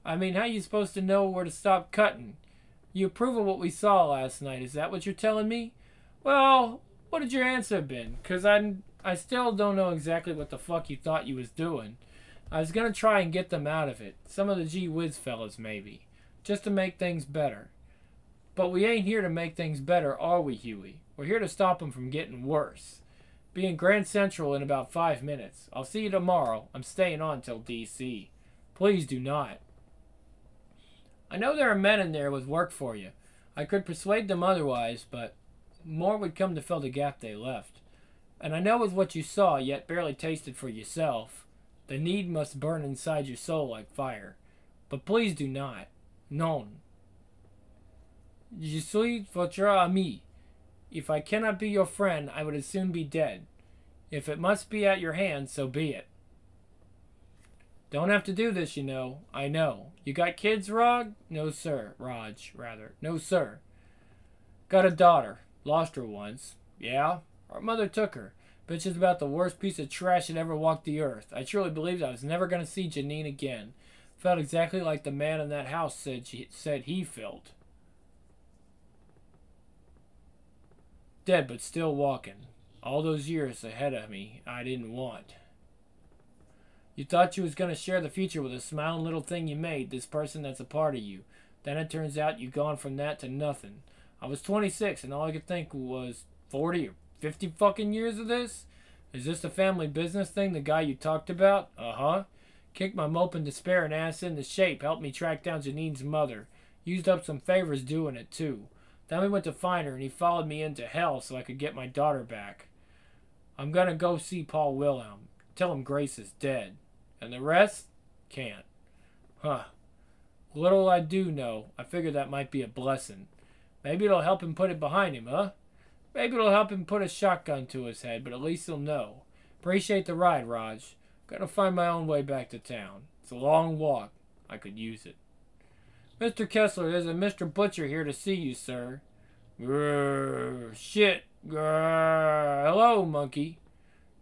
I mean, how you supposed to know where to stop cutting? You approve of what we saw last night. Is that what you're telling me? Well, what did your answer been? Because I still don't know exactly what the fuck you thought you was doing. I was going to try and get them out of it. Some of the Gee Whiz fellas, maybe. Just to make things better. But we ain't here to make things better, are we, Huey? We're here to stop them from getting worse. Be in Grand Central in about 5 minutes. I'll see you tomorrow. I'm staying on till D.C. Please do not. I know there are men in there with work for you. I could persuade them otherwise, but more would come to fill the gap they left. And I know with what you saw, yet barely tasted for yourself, the need must burn inside your soul like fire. But please do not. Non. Je suis votre ami. If I cannot be your friend, I would as soon be dead. If it must be at your hands, so be it. Don't have to do this, you know. I know. You got kids, Rog? No, sir. Raj, rather. No, sir. Got a daughter. Lost her once. Yeah? Our mother took her. Bitch is about the worst piece of trash that ever walked the earth. I truly believed I was never going to see Janine again. Felt exactly like the man in that house said he felt. Dead but still walking. All those years ahead of me I didn't want. You thought you was going to share the future with a smiling little thing you made, this person that's a part of you. Then it turns out you've gone from that to nothing. I was 26 and all I could think was 40 or 50 fucking years of this? Is this the family business thing, the guy you talked about? Uh-huh. Kicked my moping despair and ass into shape, helped me track down Janine's mother. Used up some favors doing it, too. Then we went to find her, and he followed me into hell so I could get my daughter back. I'm gonna go see Paul Wilhelm. Tell him Grace is dead. And the rest? Can't. Huh. Little I do know, I figured that might be a blessing. Maybe it'll help him put it behind him, huh? Maybe it'll help him put a shotgun to his head, but at least he'll know. Appreciate the ride, Raj. Gotta find my own way back to town. It's a long walk. I could use it. Mr. Kessler, there's a Mr. Butcher here to see you, sir. Grrr, shit. Grrr. Hello, monkey.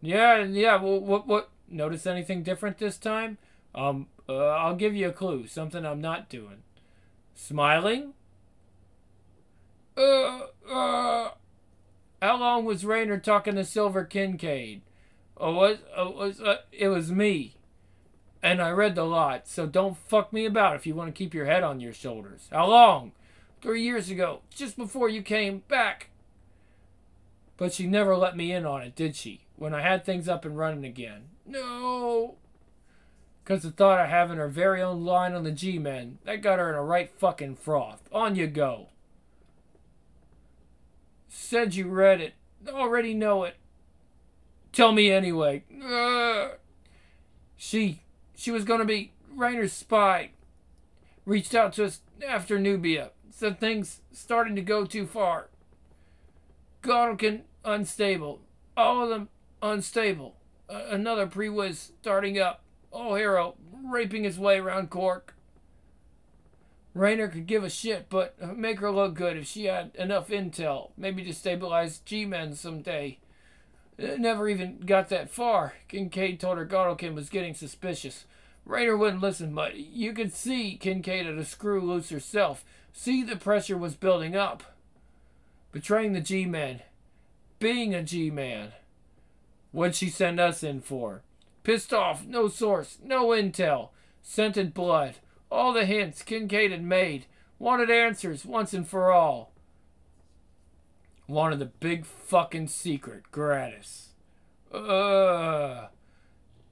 Yeah, what? Notice anything different this time? I'll give you a clue. Something I'm not doing. Smiling? How long was Raynor talking to Silver Kincaid? It was me. And I read the lot, so don't fuck me about if you want to keep your head on your shoulders. How long? 3 years ago, just before you came back. But she never let me in on it, did she? When I had things up and running again. No. Because the thought of having her very own line on the G-Men, that got her in a right fucking froth. On you go. Said you read it. Already know it. Tell me anyway. She was going to be Raynor's spy. Reached out to us after Nubia. Said things starting to go too far. Gaudelkin unstable. All of them unstable. Another Pre-Wiz starting up. O'Hara raping his way around Cork. Raynor could give a shit, but make her look good if she had enough intel. Maybe to stabilize G-Men someday. Never even got that far. Kincaid told her Gaudelkin was getting suspicious. Raynor wouldn't listen, but you could see Kincaid had a screw loose herself. See the pressure was building up. Betraying the G-Men. Being a G-Man. What'd she send us in for? Pissed off. No source. No intel. Scented blood. All the hints Kincaid had made. Wanted answers once and for all. Wanted the big fucking secret, gratis.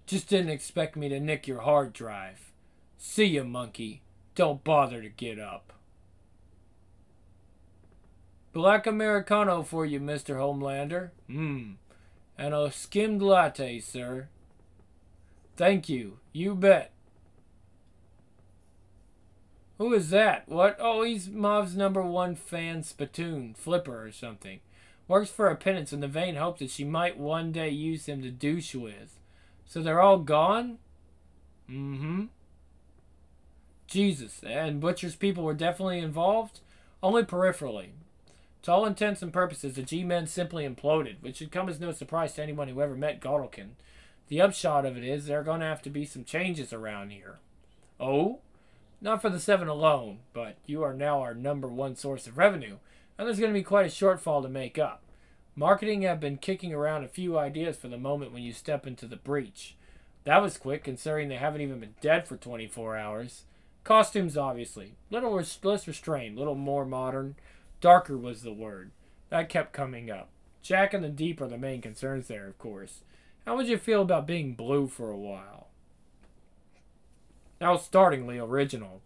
Just didn't expect me to nick your hard drive. See ya, monkey. Don't bother to get up. Black Americano for you, Mr. Homelander. And a skimmed latte, sir. Thank you. You bet. Who is that? What? Oh, he's Mav's #1 fan spittoon, Flipper or something. Works for a penance in the vain hope that she might one day use him to douche with. So they're all gone? Jesus, and Butcher's people were definitely involved? Only peripherally. To all intents and purposes, the G-Men simply imploded, which should come as no surprise to anyone who ever met Godalkin. The upshot of it is there are going to have to be some changes around here. Oh? Not for the 7 alone, but you are now our #1 source of revenue, and there's going to be quite a shortfall to make up. Marketing have been kicking around a few ideas for the moment when you step into the breach. That was quick, considering they haven't even been dead for 24 hours. Costumes, obviously. Less restrained, little more modern. Darker was the word. That kept coming up. Jack and the Deep are the main concerns there, of course. How would you feel about being blue for a while? Outstartingly original.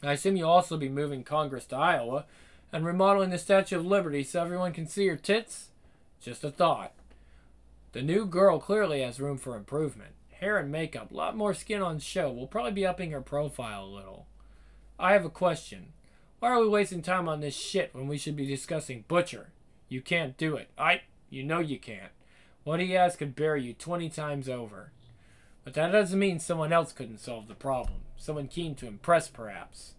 I assume you'll also be moving Congress to Iowa and remodeling the Statue of Liberty so everyone can see your tits? Just a thought. The new girl clearly has room for improvement. Hair and makeup, a lot more skin on show. We'll probably be upping her profile a little. I have a question. Why are we wasting time on this shit when we should be discussing Butcher? You can't do it. You know you can't. What he has could bury you 20 times over. But that doesn't mean someone else couldn't solve the problem. Someone keen to impress, perhaps.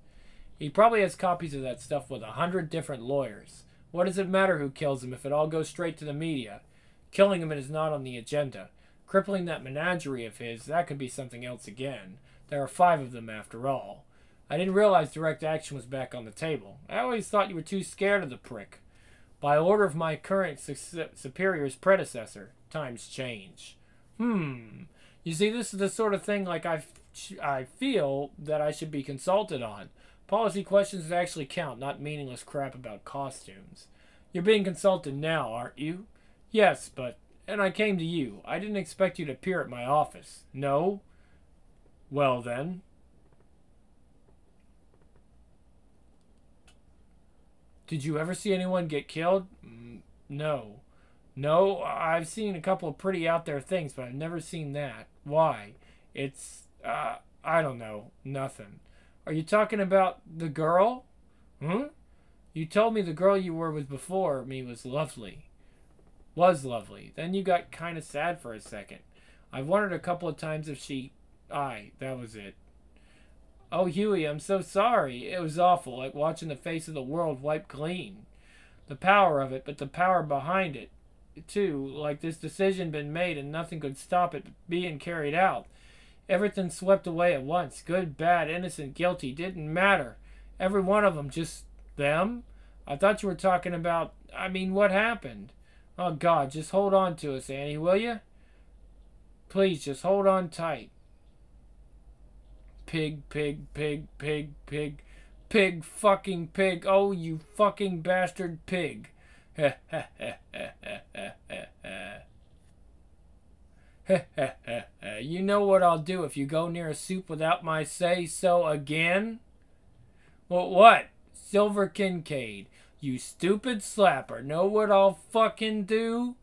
He probably has copies of that stuff with 100 different lawyers. What does it matter who kills him if it all goes straight to the media? Killing him is not on the agenda. Crippling that menagerie of his, that could be something else again. There are 5 of them after all. I didn't realize direct action was back on the table. I always thought you were too scared of the prick. By order of my current superior's predecessor, times change. You see, this is the sort of thing like I feel that I should be consulted on. Policy questions that actually count, not meaningless crap about costumes. You're being consulted now, aren't you? Yes, but... And I came to you. I didn't expect you to appear at my office. No? Well, then. Did you ever see anyone get killed? No. No, I've seen a couple of pretty out there things, but I've never seen that. Why? It's, I don't know. Nothing. Are you talking about the girl? You told me the girl you were with before me was lovely. Was lovely. Then you got kind of sad for a second. I've wondered a couple of times if she... that was it. Oh, Huey, I'm so sorry. It was awful, like watching the face of the world wipe clean. The power of it, but the power behind it, too. Like this decision been made and nothing could stop it being carried out. Everything swept away at once. Good, bad, innocent, guilty. Didn't matter. Every one of them. Just them? I thought you were talking about... what happened? Oh, God, just hold on to us, Annie, will you? Please, just hold on tight. Pig, pig, pig, pig, pig. Pig, fucking pig. Oh, you fucking bastard pig. You know what I'll do if you go near a soup without my say-so again? Well, what? Silver Kincaid. You stupid slapper. Know what I'll fucking do?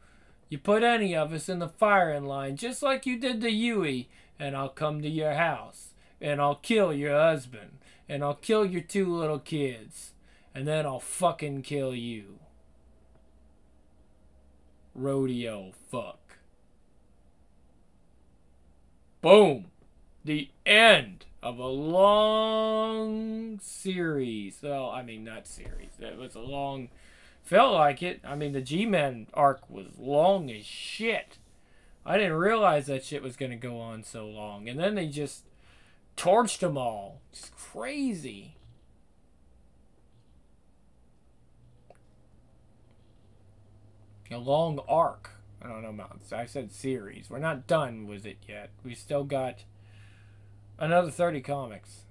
You put any of us in the firing line, just like you did to Huey, and I'll come to your house, and I'll kill your husband, and I'll kill your 2 little kids, and then I'll fucking kill you. Rodeo fuck. Boom. The end of a long series. Well, not series. It was a long... Felt like it. The G-Men arc was long as shit. I didn't realize that shit was going to go on so long. And then they just torched them all. It's crazy. A long arc. I don't know. I said series. We're not done with it yet. We still got another 30 comics.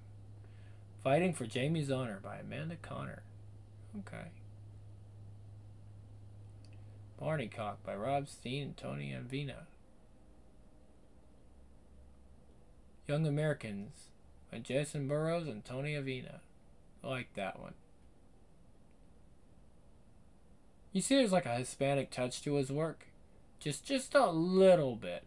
Fighting for Jamie's Honor by Amanda Connor. Okay. Barney Cock by Rob Steen and Tony Avina. Young Americans by Jason Burrows and Tony Avina. I like that one. You see there's like a Hispanic touch to his work. Just a little bit.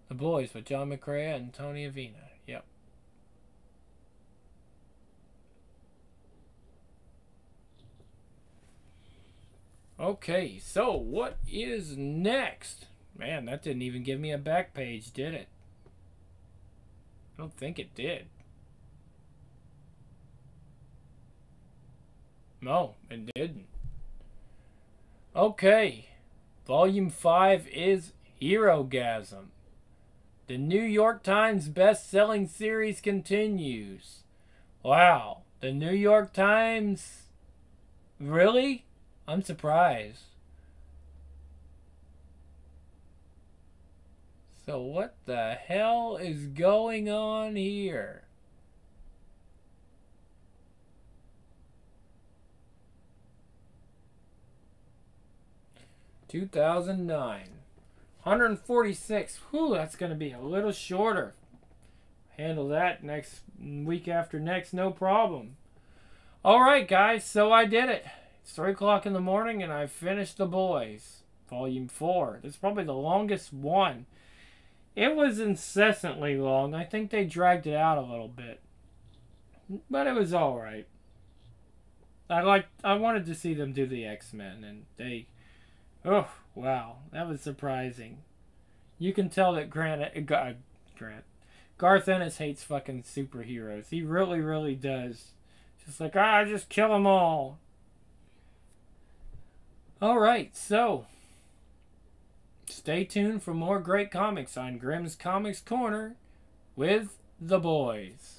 The Boys with John McCrea and Tony Avina. Yep. Okay, so what is next? Man, that didn't even give me a back page, did it? I don't think it did. No, it didn't. Okay. Volume 5 is Herogasm. The New York Times best-selling series continues. Wow. The New York Times? Really? I'm surprised. So what the hell is going on here? (2009). 146. Whew, that's going to be a little shorter. Handle that next week after next, no problem. Alright, guys, so I did it. It's 3 o'clock in the morning and I finished The Boys. Volume 4. It's probably the longest one. It was incessantly long. I think they dragged it out a little bit. But it was alright. I wanted to see them do the X-Men, and they... Oh, wow. That was surprising. You can tell that Garth Ennis hates fucking superheroes. He really, really does. Just like, just kill them all. Alright, so... Stay tuned for more great comics on Grimm's Comics Corner with The Boys.